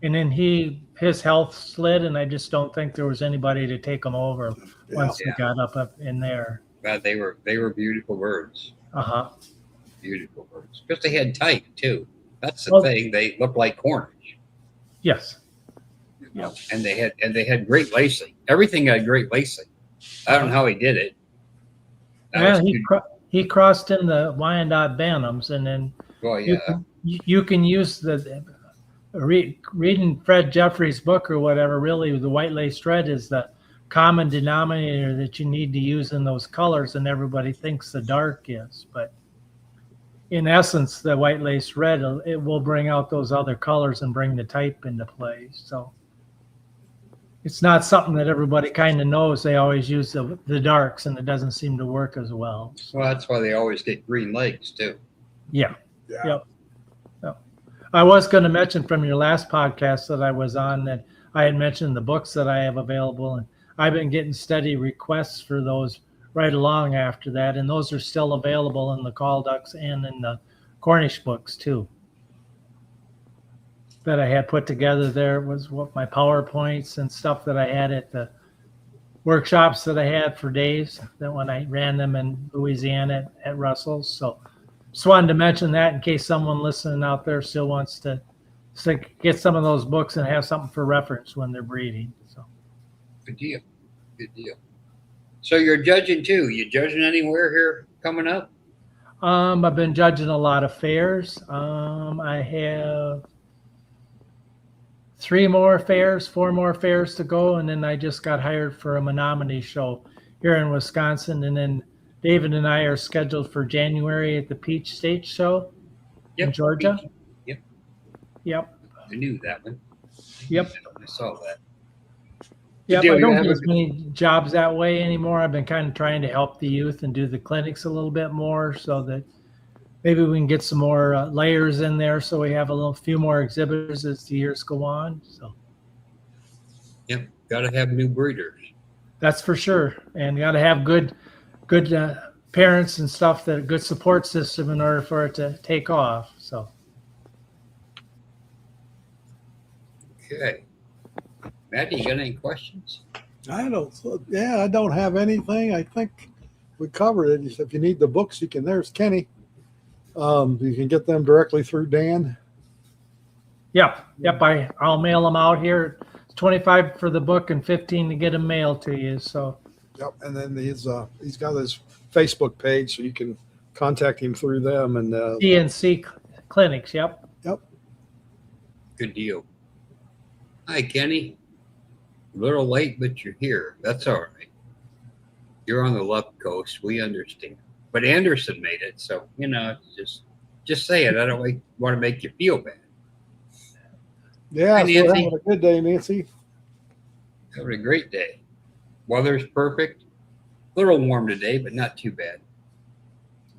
then his health slid, and I just don't think there was anybody to take them over once Yeah. they got up in there. God, they were beautiful birds. Uh-huh. Beautiful birds. Because they had type too. That's the Well- thing. They looked like Cornish. Yes. You know? And they had great lacing. Everything had great lacing. I don't know how he did it. That Yeah, was he crossed in the Wyandotte Bantams, and then well, you yeah. can, you can use reading Fred Jeffries' book or whatever. Really, the white lace red is the common denominator that you need to use in those colors, and everybody thinks the dark is, but in essence, the white lace red, it will bring out those other colors and bring the type into play. So it's not something that everybody kind of knows. They always use the darks, and it doesn't seem to work as well. So, Well, that's why they always get green legs too. yeah. Yeah. Yep. I was going to mention from your last podcast that I was on that I had mentioned the books that I have available, and I've been getting steady requests for those right along after that, and those are still available in the Call Ducks and in the Cornish books too. That I had put together there was what my PowerPoints and stuff that I had at the workshops that I had for days, that when I ran them in Louisiana at Russell's. So just wanted to mention that in case someone listening out there still wants to get some of those books and have something for reference when they're breeding. So Good deal. Good deal. So you're judging too. You judging anywhere here coming up? I've been judging a lot of fairs. I have 4 more fairs to go, and then I just got hired for a Menominee show here in Wisconsin, and then David and I are scheduled for January at the Peach State Show in Georgia. Yep. Yep. I knew that one. Yep. I saw that. Yep. deal. I You don't have get a as many jobs that way anymore. I've been kind of trying to help the youth and do the clinics a little bit more so that maybe we can get some more layers in there so we have a few more exhibitors as the years go on. So Yep. Got to have new breeders. that's for sure. And you got to have good parents and stuff, that a good support system in order for it to take off. So Okay. Maddie, you got any questions? I don't have anything. I think we covered it. If you need the books, there's Kenny. You can get them directly through Dan. yep. I'll mail them out here. It's $25 for the book and $15 to get them mailed to you. So Yep. And then he's got his Facebook page, so you can contact him through them. And DNC clinics. Yep. Good deal. Hi, Kenny. A little late, but you're here. That's all right. You're on the left coast. We understand. But Anderson made it, so just say it. I don't want to make you feel bad. yeah, Hi, so we're Nancy. having a good day, Nancy. Having a great day. Weather's perfect. A little warm today, but not too bad.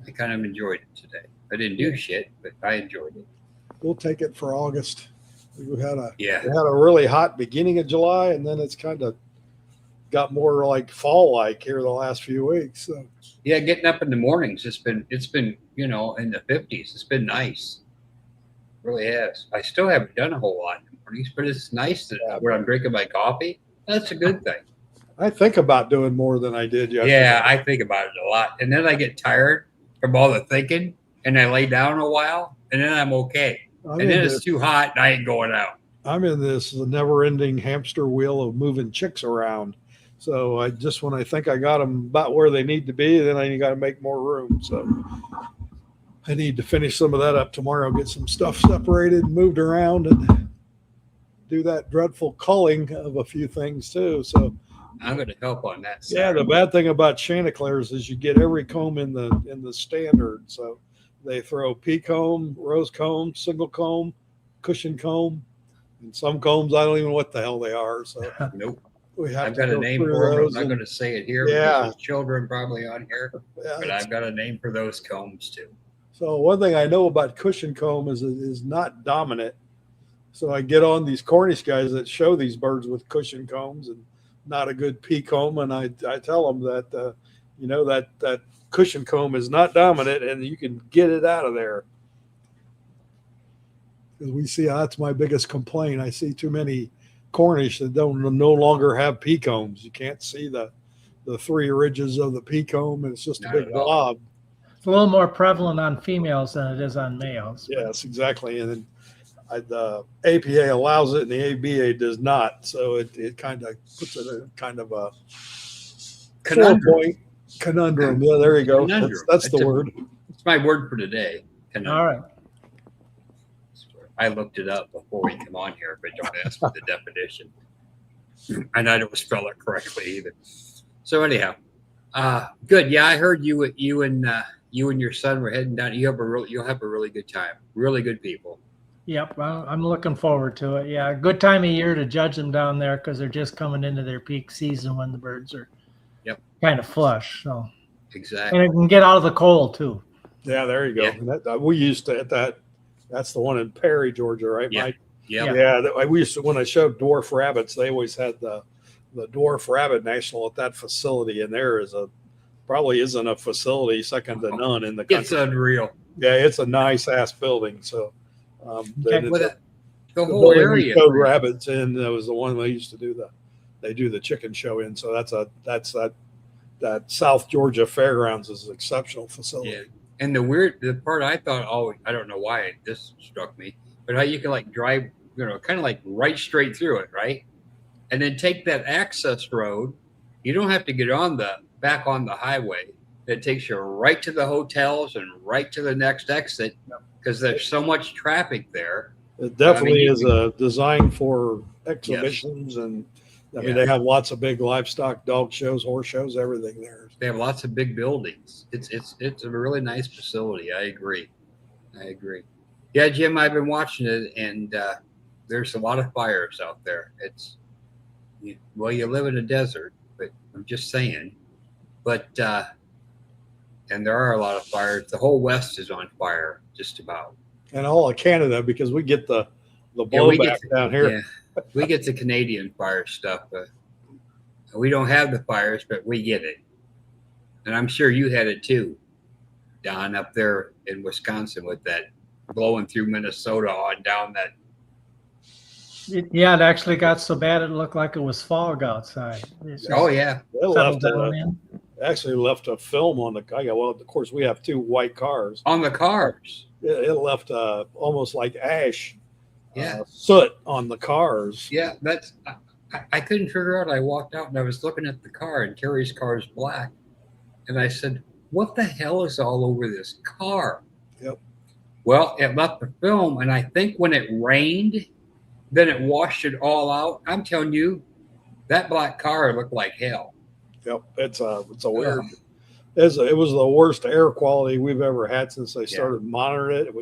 I kind of enjoyed it today. I didn't do shit, but I enjoyed it. We'll take it for August. We had a Yeah. really hot beginning of July, and then it's kind of got more like fall like here the last few weeks. So Yeah, getting up in the mornings, it's been in the 50s. It's been nice. It really has. I still haven't done a whole lot in the mornings, but it's nice that when I'm drinking my coffee, that's a good thing. I think about doing more than I did yesterday. Yeah, I think about it a lot. And then I get tired from all the thinking and I lay down a while and then I'm okay. And then it's too hot and I ain't going out. I'm in this never-ending hamster wheel of moving chicks around. So when I think I got them about where they need to be, then I got to make more room. So I need to finish some of that up tomorrow, get some stuff separated and moved around, and do that dreadful culling of a few things too. So I'm going to help on that. Yeah, the bad thing about Chanticleers is you get every comb in the standard. So they throw pea comb, rose comb, single comb, cushion comb, and some combs I don't even know what the hell they are. So Nope. we have I've to got a go name through for them. I'm those not and- going to say it here Yeah. because there's children probably on here, yeah, but I've got a name for those combs too. So one thing I know about cushion comb is it is not dominant. So I get on these Cornish guys that show these birds with cushion combs and not a good pea comb, and I tell them that that cushion comb is not dominant, and you can get it out of there. Because we see that's my biggest complaint. I see too many Cornish that no longer have pea combs. You can't see the three ridges of the pea comb, and it's just a Not big at all. blob. It's a little more prevalent on females than it is on males. Yes, exactly. And then the APA allows it and the ABA does not. So it kind of puts it in kind of a Conundrum. 4-point conundrum. Yeah, there you go. Conundrum. That's the word. It's my word for today. Conundrum. All right. I looked it up before we come on here, but don't ask for the definition. And I don't spell it correctly either. So anyhow, good. Yeah, I heard you and your son were heading down. You'll have a really good time. Really good people. Yep, I'm looking forward to it. Yeah, good time of year to judge them down there because they're just coming into their peak season when the birds are kind of flush. So Exactly. and it can get out of the cold too. Yeah, there you go. Yeah. And we used to at that. That's the one in Perry, Georgia, right, Yeah. Mike? Yep. Yeah. We used to, when I showed dwarf rabbits, they always had the dwarf rabbit national at that facility, and there probably isn't a facility second to none in the country. It's unreal. Yeah, it's a nice ass building. So then it's With a- the the whole building area. we showed rabbits in, that was the one they used to do the chicken show in. So that's that South Georgia Fairgrounds is an exceptional facility. Yeah. And the part I thought, I don't know why this struck me, but how you can like drive, kind of like right straight through it, right? And then take that access road. You don't have to get back on the highway. It takes you right to the hotels and right to the next exit because there's so much traffic there. It definitely I mean, is a design for exhibitions, and I mean they have lots of big livestock, dog shows, horse shows, everything there. They have lots of big buildings. It's a really nice facility. I agree. Yeah, Jim, I've been watching it, and there's a lot of fires out there. You live in a desert, but I'm just saying. But and there are a lot of fires. The whole West is on fire, just about. And all of Canada, because we get the Yeah, we blowback down here. Yeah, we get the Canadian fire stuff, but we don't have the fires, but we get it. And I'm sure you had it too, Don, up there in Wisconsin with that blowing through Minnesota on down that. It actually got so bad it looked like it was fog outside. It's Oh yeah, They left settled down in. actually left a film on the car. Well, of course we have two white cars. on the cars. It left almost like ash, Yeah. soot on the cars. Yeah, that's. I couldn't figure out. I walked out and I was looking at the car, and Terry's car is black, and I said, "What the hell is all over this car?" Yep. Well, it left the film, and I think when it rained, then it washed it all out. I'm telling you, that black car looked like hell. Yep, it's a weird. It was the worst air quality we've ever had since they started monitoring it.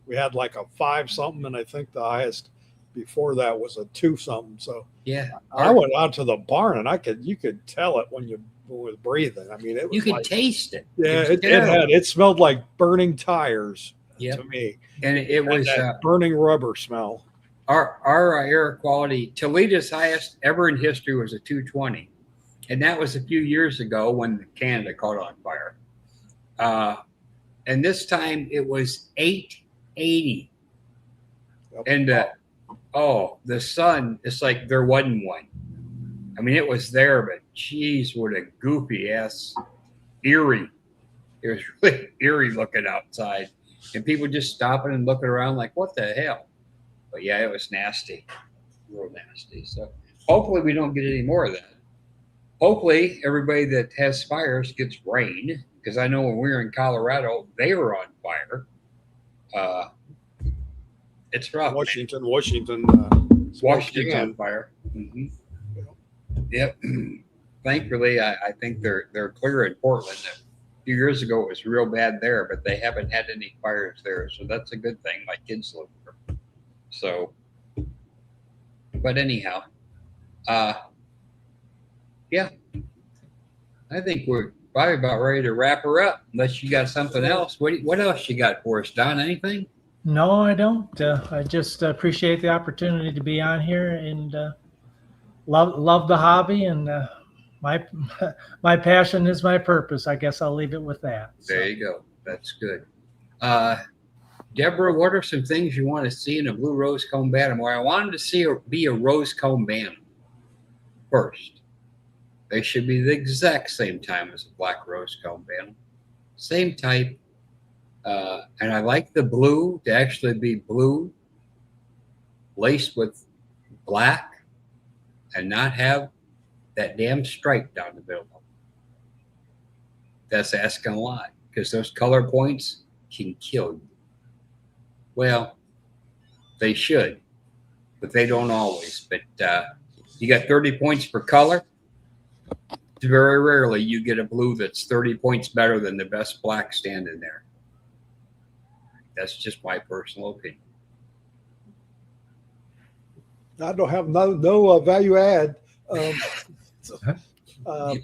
We had like a 5 something, and I think the highest before that was a 2-something. So Yeah. I went out to the barn and you could tell it when you were breathing. I mean, it was You could like, taste it. yeah, was terrible. it smelled like burning tires Yep. to me. And it Had was that burning rubber smell. our air quality. Toledo's highest ever in history was a 220, and that was a few years ago when Canada caught on fire. And this time it was 880, Yep. and the sun. It's like there wasn't one. I mean, it was there, but geez, what a goofy ass, eerie. It was really eerie looking outside, and people just stopping and looking around like, what the hell? But yeah, it was nasty, real nasty. So hopefully we don't get any more of that. Hopefully everybody that has fires gets rain, because I know when we were in Colorado, they were on fire. It's rough. Washington, Washington's on fire. Mm-hmm. Yep. Thankfully, I think they're clear in Portland. A few years ago, it was real bad there, but they haven't had any fires there, so that's a good thing. My kids live there. So, but anyhow, yeah, I think we're probably about ready to wrap her up. Unless you got something else. What else you got for us, Don? Anything? No, I don't. I just appreciate the opportunity to be on here and love the hobby, and my passion is my purpose. I guess I'll leave it with that. There you go. That's good. Deborah, what are some things you want to see in a blue rose comb bantam? Well, I wanted to see be a rose comb bantam first. They should be the exact same time as a black rose comb bantam. Same type. And I like the blue to actually be blue laced with black and not have that damn stripe down the middle. That's asking a lot, because those color points can kill you. Well, they should, but they don't always. But you got 30 points per color. Very rarely you get a blue that's 30 points better than the best black standing there. That's just my personal opinion. I don't have no value add.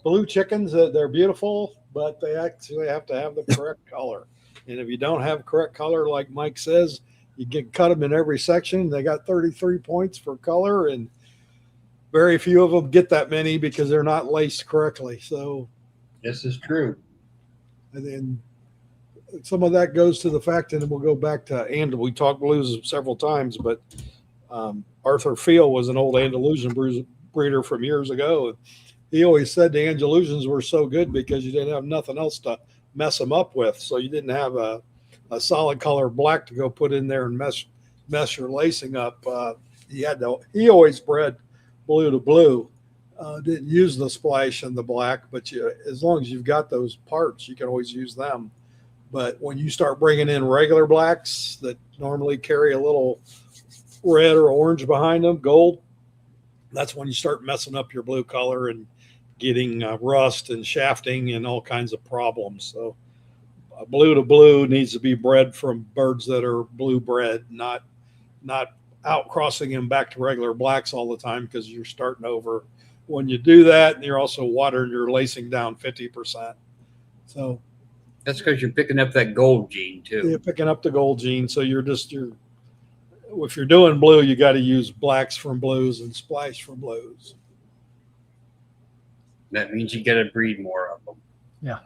Blue chickens, they're beautiful, but they actually have to have the correct color. And if you don't have correct color, like Mike says, you can cut them in every section. They got 33 points for color, and very few of them get that many because they're not laced correctly. So this is true. And then some of that goes to the fact, and we'll go back to we talked blues several times, but Arthur Field was an old Andalusian breeder from years ago. He always said the Andalusians were so good because you didn't have nothing else to mess them up with. So you didn't have a solid color black to go put in there and mess your lacing up. He always bred blue to blue. Didn't use the splash and the black, but as long as you've got those parts, you can always use them. But when you start bringing in regular blacks that normally carry a little red or orange behind them, gold, that's when you start messing up your blue color and getting rust and shafting and all kinds of problems. So blue to blue needs to be bred from birds that are blue bred, not out crossing them back to regular blacks all the time, because you're starting over. When you do that, and you're also watering your lacing down 50%. So that's because you're picking up that gold gene too. You're picking up the gold gene. So if you're doing blue, you got to use blacks from blues and splash from blues. That means you got to breed more of them. Yeah.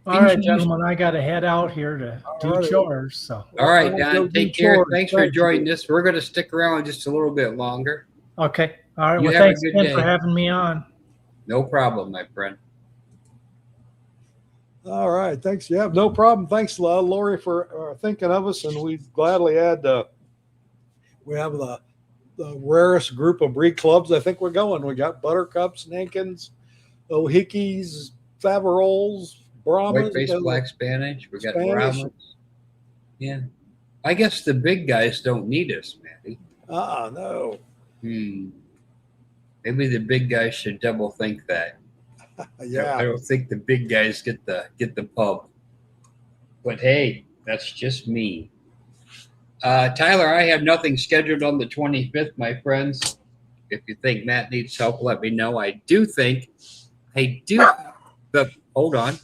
All right, gentlemen, I got to head out here to do chores. So. All right, Don, take care. Thanks for joining us. We're going to stick around just a little bit longer. Okay. All right. Well, thanks again for having me on. No problem, my friend. All right. Thanks. Yeah, no problem. Thanks, Lori, for thinking of us. And we gladly add, we have the rarest group of breed clubs I think we're going. We got Buttercups, Nankins, Ohikis, Faverols, Brahmas. White-faced black Spanish. We got Brahmas. Yeah. I guess the big guys don't need us, Matty. No. Maybe the big guys should double think that. Yeah. I don't think the big guys get the pub. But hey, that's just me. Tyler, I have nothing scheduled on the 25th, my friends. If you think Matt needs help, let me know. I do. Hold on.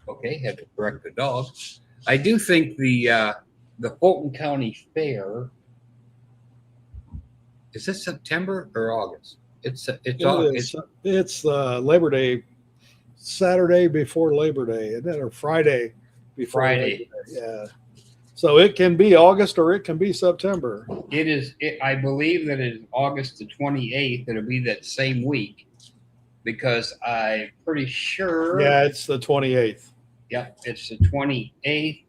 Okay, had to correct the dog. I do think the Fulton County Fair, is this September or August? It's August. It's Labor Day, Saturday before Labor Day, and then or Friday before Friday. Labor Day. Yeah. So it can be August or it can be September. It is. I believe that it is August the 28th. It'll be that same week because I'm pretty sure. Yeah, it's the 28th. Yep, it's the 28th.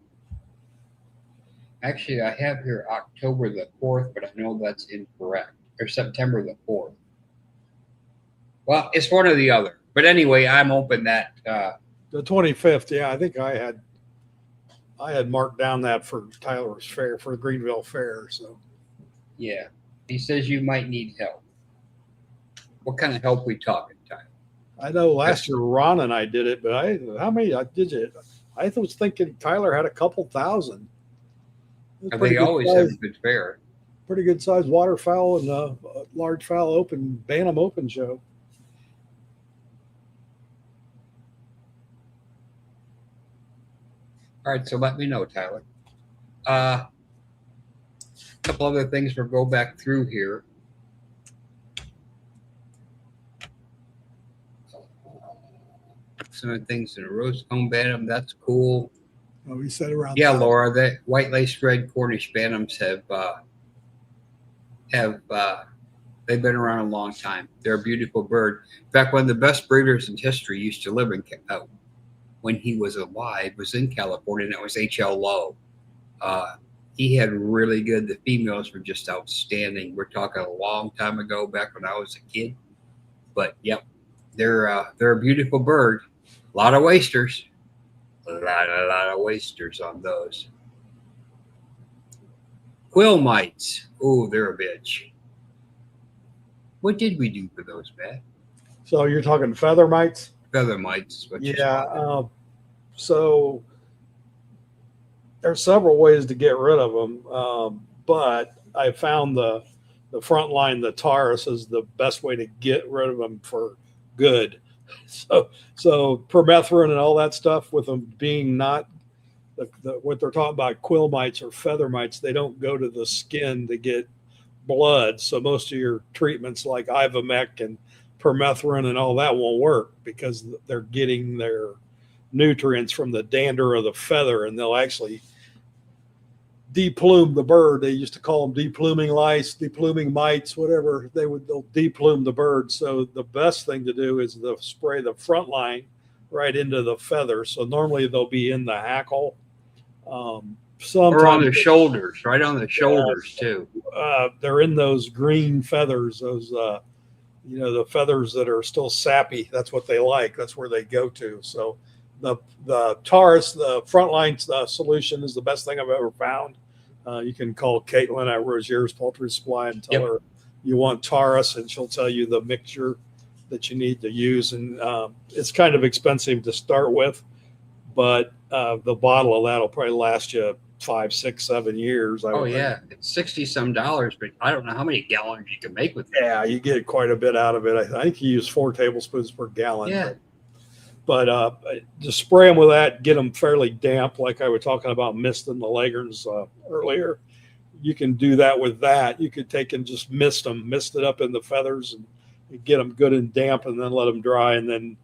Actually, I have here October the 4th, but I know that's incorrect. Or September the 4th. Well, it's one or the other. But anyway, I'm hoping that The 25th. Yeah, I think I had marked down that for Tyler's Fair, for Greenville Fair. So yeah. He says you might need help. What kind of help we talking, Tyler? I know last year Ron and I did it, but how many did you? I was thinking Tyler had a couple thousand. They always have a good fair. Pretty good sized waterfowl and a large fowl open Bantam Open show. All right, so let me know, Tyler. A couple other things we'll go back through here. Some of the things in a roast home bantam, that's cool. Oh, we said around. Yeah, Laura, the white lace red Cornish bantams they've been around a long time. They're a beautiful bird. In fact, one of the best breeders in history used to live in when he was alive was in California, and that was H.L. Lowe. He had really good. The females were just outstanding. We're talking a long time ago, back when I was a kid. But yep, they're a beautiful bird. A lot of wasters. A lot of wasters on those. Quill mites. Oh, they're a bitch. What did we do for those, Matt? So you're talking feather mites? Feather mites. Yeah. So there's several ways to get rid of them, but I found the front line, the Taurus, is the best way to get rid of them for good. So permethrin and all that stuff, with them being not what they're talking about, quill mites or feather mites, they don't go to the skin to get blood. So most of your treatments like Ivomec and permethrin and all that won't work because they're getting their nutrients from the dander of the feather, and they'll actually deplume the bird. They used to call them depluming lice, depluming mites, whatever. They'll deplume the bird. So the best thing to do is to spray the front line right into the feather. So normally they'll be in the hackle. Or on the shoulders, right on the shoulders too. They're in those green feathers, those the feathers that are still sappy. That's what they like. That's where they go to. So the Taurus, the frontline solution, is the best thing I've ever found. You can call Caitlin at Rosier's Poultry Supply and tell her you want Taurus, and she'll tell you the mixture that you need to use. And it's kind of expensive to start with, but the bottle of that will probably last you 5, 6, 7 years. It's $60-some, but I don't know how many gallons you can make with it. Yeah, you get quite a bit out of it. I think you use 4 tablespoons per gallon. Yeah. But just spray them with that, get them fairly damp, like I was talking about misting the leghorns earlier. You can do that with that. You could take and just mist it up in the feathers and get them good and damp, and then let them dry, and then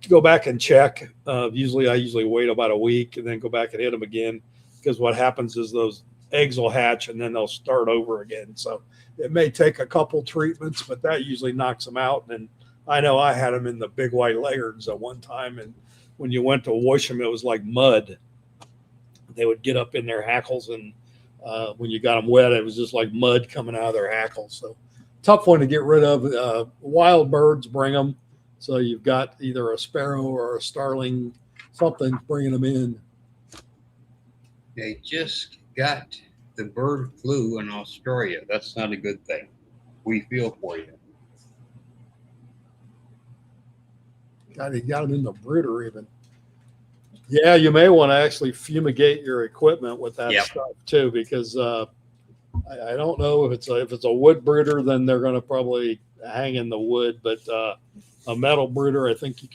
go back and check. I usually wait about a week and then go back and hit them again, because what happens is those eggs will hatch and then they'll start over again. So it may take a couple treatments, but that usually knocks them out. And I know I had them in the big white leghorns at one time, and when you went to wash them, it was like mud. They would get up in their hackles, and when you got them wet, it was just like mud coming out of their hackles. So tough one to get rid of. Wild birds, bring them. So you've got either a sparrow or a starling, something bringing them in. They just got the bird flu in Australia. That's not a good thing. We feel for you. God, he got them in the brooder even. Yeah, you may want to actually fumigate your equipment with that Yep. stuff too, because I don't know if it's a wood brooder, then they're going to probably hang in the wood. But a metal brooder, I think you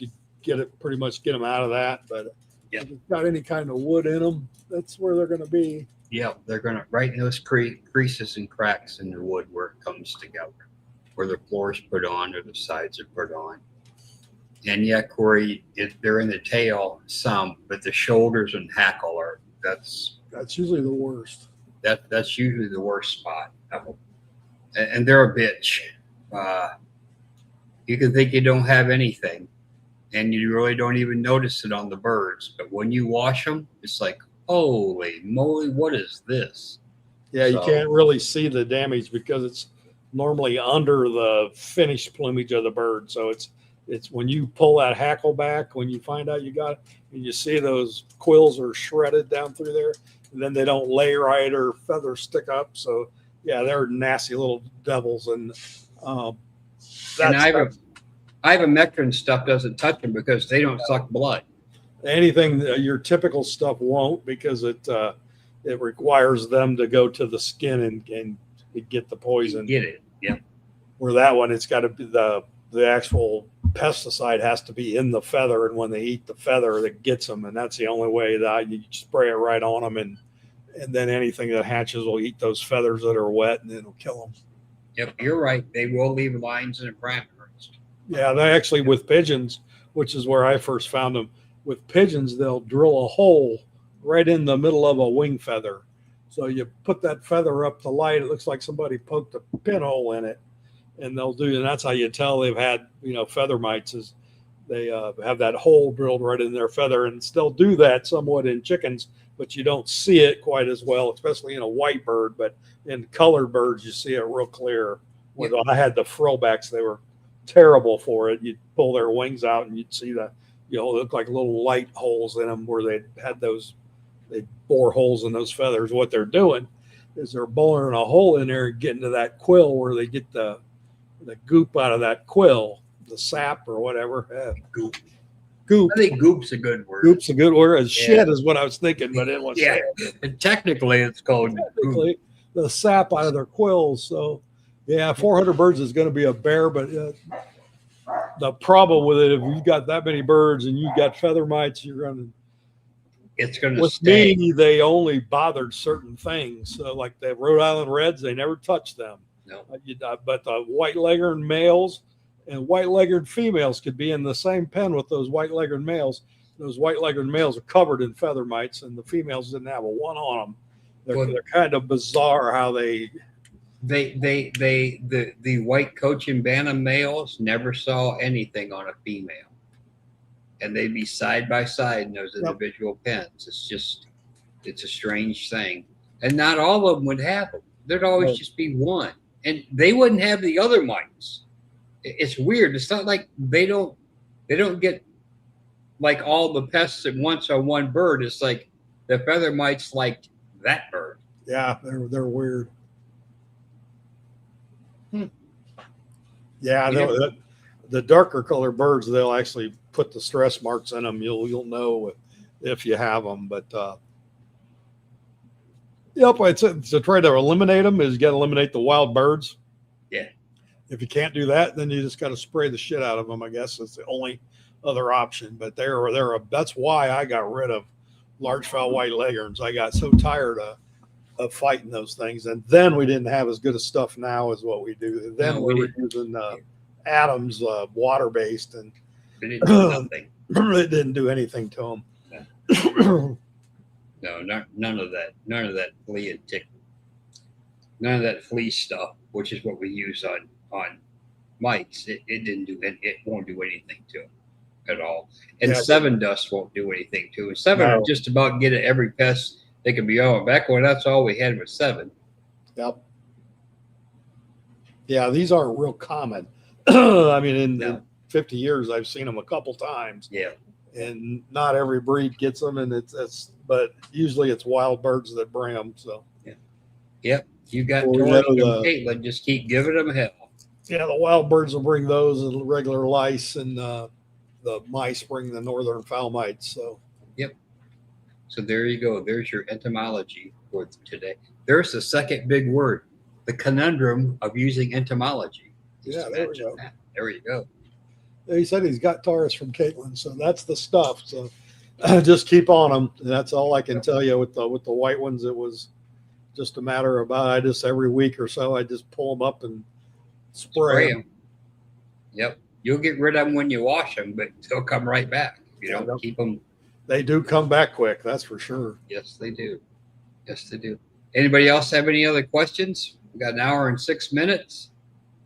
could pretty much get them out of that. But Yep. if it's got any kind of wood in them, that's where they're going to be. Yeah, they're gonna right in those creases and cracks in the wood where it comes together, where the floor's put on or the sides are put on. And yeah, Corey, they're in the tail some, but the shoulders and hackle that's usually the worst. that's usually the worst spot. And they're a bitch. You can think you don't have anything, and you really don't even notice it on the birds. But when you wash them, it's like, holy moly, what is this? Yeah, you So- can't really see the damage because it's normally under the finished plumage of the bird. So it's when you pull that hackle back, when you find out you got it, and you see those quills are shredded down through there, and then they don't lay right or feathers stick up. So yeah, they're nasty little devils. And And ivermectin stuff doesn't touch them because they don't suck blood. anything your typical stuff won't, because it requires them to go to the skin and get the poison. Get it? Yeah. Where that one, it's got to be the actual pesticide has to be in the feather, and when they eat the feather, that gets them, and that's the only way that you spray it right on them, and then anything that hatches will eat those feathers that are wet, and it'll kill them. Yep, you're right. They will leave lines and parameters. Yeah, they actually, with pigeons, which is where I first found them. With pigeons, they'll drill a hole right in the middle of a wing feather. So you put that feather up to light, it looks like somebody poked a pinhole in it, and and that's how you tell they've had, feather mites, is they have that hole drilled right in their feather. And they'll do that somewhat in chickens, but you don't see it quite as well, especially in a white bird. But in colored birds, you see it real clear. When I had the frillbacks, they were terrible for it. You'd pull their wings out and you'd see it look like little light holes in them where they bore holes in those feathers. What they're doing is they're boring a hole in there and getting to that quill where they get the goop out of that quill, the sap or whatever. Goop. Goop. I think goop's a good word. Goop's a good word. Yeah. Shit is what I was thinking, but it was Yeah. And technically, it's called goop. technically the sap out of their quills. So yeah, 400 birds is going to be a bear, but the problem with it, if you've got that many birds and you've got feather mites, you're going to. It's going to With stay. me, they only bothered certain things. So like the Rhode Island Reds, they never touched them. No. But the white leghorn males and white leghorn females could be in the same pen with those white leghorn males. Those white leghorn males are covered in feather mites, and the females didn't have a one on them. They're kind of bizarre how the white Cochin Bantam males never saw anything on a female, and they'd be side by side in those individual pens. It's a strange thing, and not all of them would have them. There'd always just be one, and they wouldn't have the other mites. It's weird. It's not like they don't get like all the pests at once on one bird. It's like the feather mites like that bird. Yeah, they're weird. Hmm. Yeah, the darker color birds, they'll actually put the stress marks in them. You'll know if you have them. But to try to eliminate them is you got to eliminate the wild birds. Yeah. If you can't do that, then you just got to spray the shit out of them. I guess it's the only other option. But that's why I got rid of large fowl white leghorns. I got so tired of fighting those things, and then we didn't have as good a stuff now as what we do. Then we were using Adams water based, and They didn't do nothing. it didn't do anything to them. No, none of that. None of that flea and tick. None of that flea stuff, which is what we use on mites. It didn't do it. It won't do anything to them at all. And Yeah, 7 dust won't do anything to it. 7 No. will just about get at every pest they can be on. Back when that's all we had was 7. Yep. Yeah, these aren't real common. I mean, in 50 years, I've seen them a couple times. Yeah. And not every breed gets them, and but usually it's wild birds that bring them. So Yep. You got Well, George and the- Caitlin. Just keep giving them hell. yeah, the wild birds will bring those, and regular lice, and the mice bring the northern fowl mites. So So there you go. There's your etymology for today. There's the second big word, the conundrum of using etymology. Just Yeah, there we imagine go. that. There you go. He said he's got Taurus from Caitlin, so that's the stuff. So just keep on them. That's all I can tell you with the white ones. It was just a matter of I just every week or so I just pull them up and spray them. Yep. You'll get rid of them when you wash them, but they'll come right back. If you don't keep them. They do come back quick, that's for sure. Yes, they do. Yes, they do. Anybody else have any other questions? We got an hour and 6 minutes.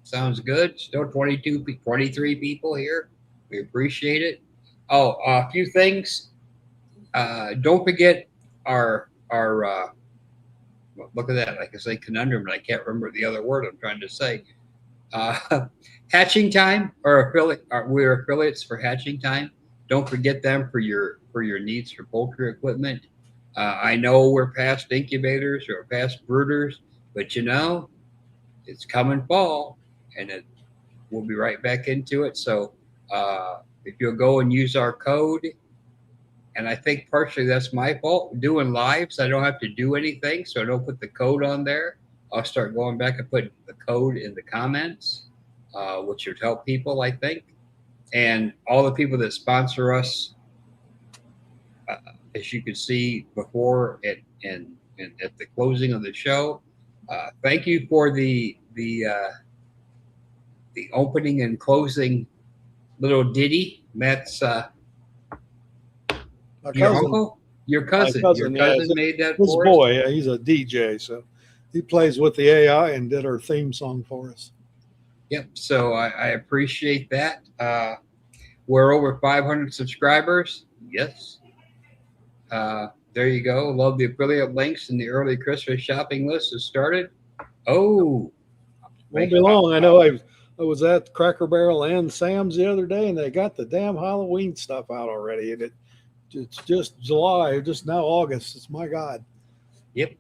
Sounds good. Still 23 people here. We appreciate it. Oh, a few things. Don't forget our look at that. Like I say conundrum, and I can't remember the other word I'm trying to say. Hatching Time, or affiliate. We're affiliates for Hatching Time. Don't forget them for your needs for poultry equipment. I know we're past incubators or past brooders, but it's coming fall, and we'll be right back into it. So if you'll go and use our code, and I think partially that's my fault. Doing lives, I don't have to do anything, so I don't put the code on there. I'll start going back and putting the code in the comments, which would help people, I think. And all the people that sponsor us, as you can see before and at the closing of the show, thank you for the opening and closing little ditty. That's your uncle, your cousin made that his for boy. us. He's a DJ, so he plays with the AI and did our theme song for us. Yep. So I appreciate that. We're over 500 subscribers. Yes. There you go. Love the affiliate links and the early Christmas shopping list has started. Oh, won't be long. I know I was at Cracker Barrel and Sam's the other day, and they got the damn Halloween stuff out already. And it's just July, just now August. It's my God. Yep.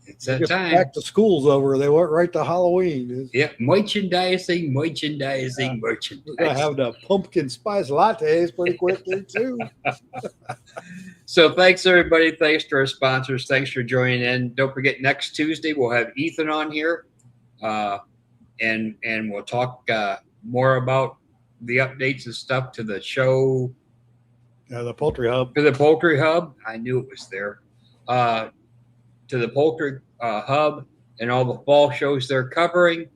It's that time. Back to school's over. They went right to Halloween. Yep. Merchandising. We're gonna have the pumpkin spice lattes pretty quickly too. So thanks everybody. Thanks to our sponsors. Thanks for joining in. Don't forget next Tuesday we'll have Ethan on here, and we'll talk more about the updates and stuff to the show. The Poultry Hub. To the Poultry Hub. I knew it was there. To the Poultry Hub and all the fall shows they're covering.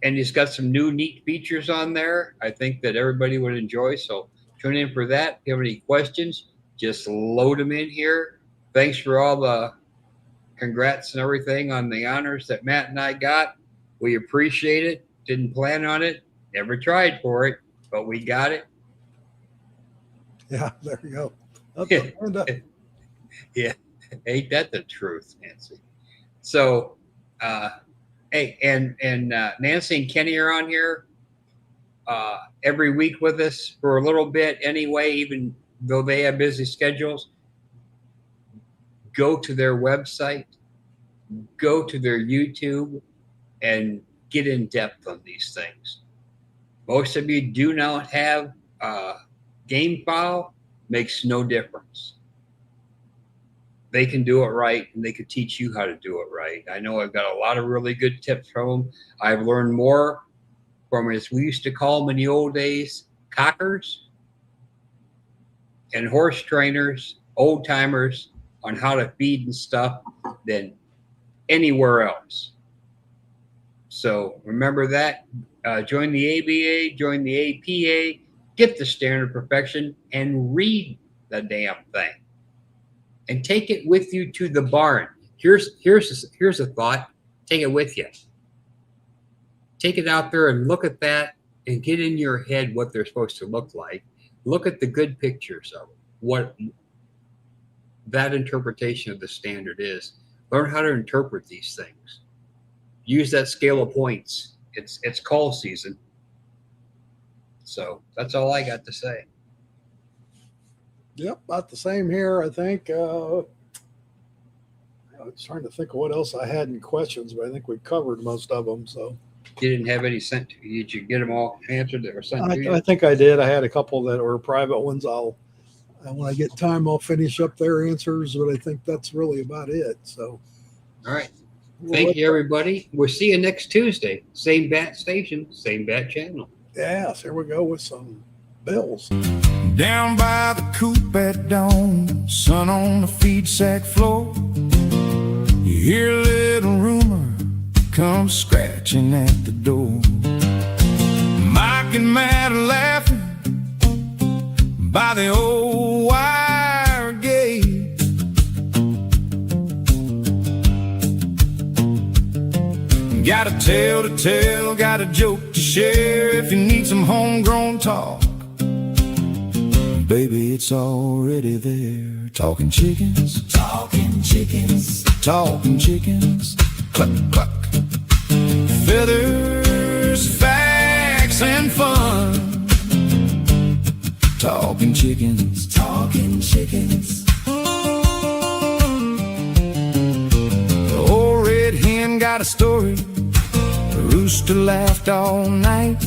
And he's got some new neat features on there I think that everybody would enjoy. So tune in for that. If you have any questions, just load them in here. Thanks for all the congrats and everything on the honors that Matt and I got. We appreciate it. Didn't plan on it. Never tried for it, but we got it. Yeah, there you go. Yeah. Ain't that the truth, Nancy? So, hey, and Nancy and Kenny are on here every week with us for a little bit anyway, even though they have busy schedules. Go to their website, go to their YouTube, and get in depth on these things. Most of you do not have game file, makes no difference. They can do it right, and they could teach you how to do it right. I know I've got a lot of really good tips from them. I've learned more from, as we used to call them in the old days, cockers and horse trainers, old timers, on how to feed and stuff than anywhere else. So remember that. Join the ABA, join the APA, get the standard perfection, and read the damn thing. And take it with you to the barn. Here's a thought. Take it with you. Take it out there and look at that and get in your head what they're supposed to look like. Look at the good pictures of what that interpretation of the standard is. Learn how to interpret these things. Use that scale of points. It's call season. So that's all I got to say. Yep, about the same here, I think. I was trying to think of what else I had in questions, but I think we covered most of them. So you didn't have any sent to you? Did you get them all answered or sent to you? I think I did. I had a couple that were private ones. when I get time, I'll finish up their answers, but I think that's really about it. So, All right. Thank you, everybody. We'll see you next Tuesday. Same bat station, same bat channel. yes, here we go with some bills. Down by the coop at dawn, sun on the feed sack floor. You hear a little rumor come scratching at the door. Mike and Matt are laughing by the old wire gate. Got a tale to tell, got a joke to share. If you need some homegrown talk, baby, it's already there. Talking chickens, talking chickens, talking chickens, cluck, cluck. Feathers, facts, and fun. Talking chickens, talking chickens. The old red hen got a story. The rooster laughed all night.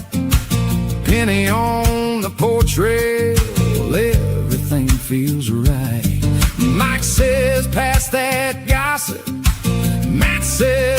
Penny on the porch rail, everything feels right. Mike says, pass that gossip. Matt says,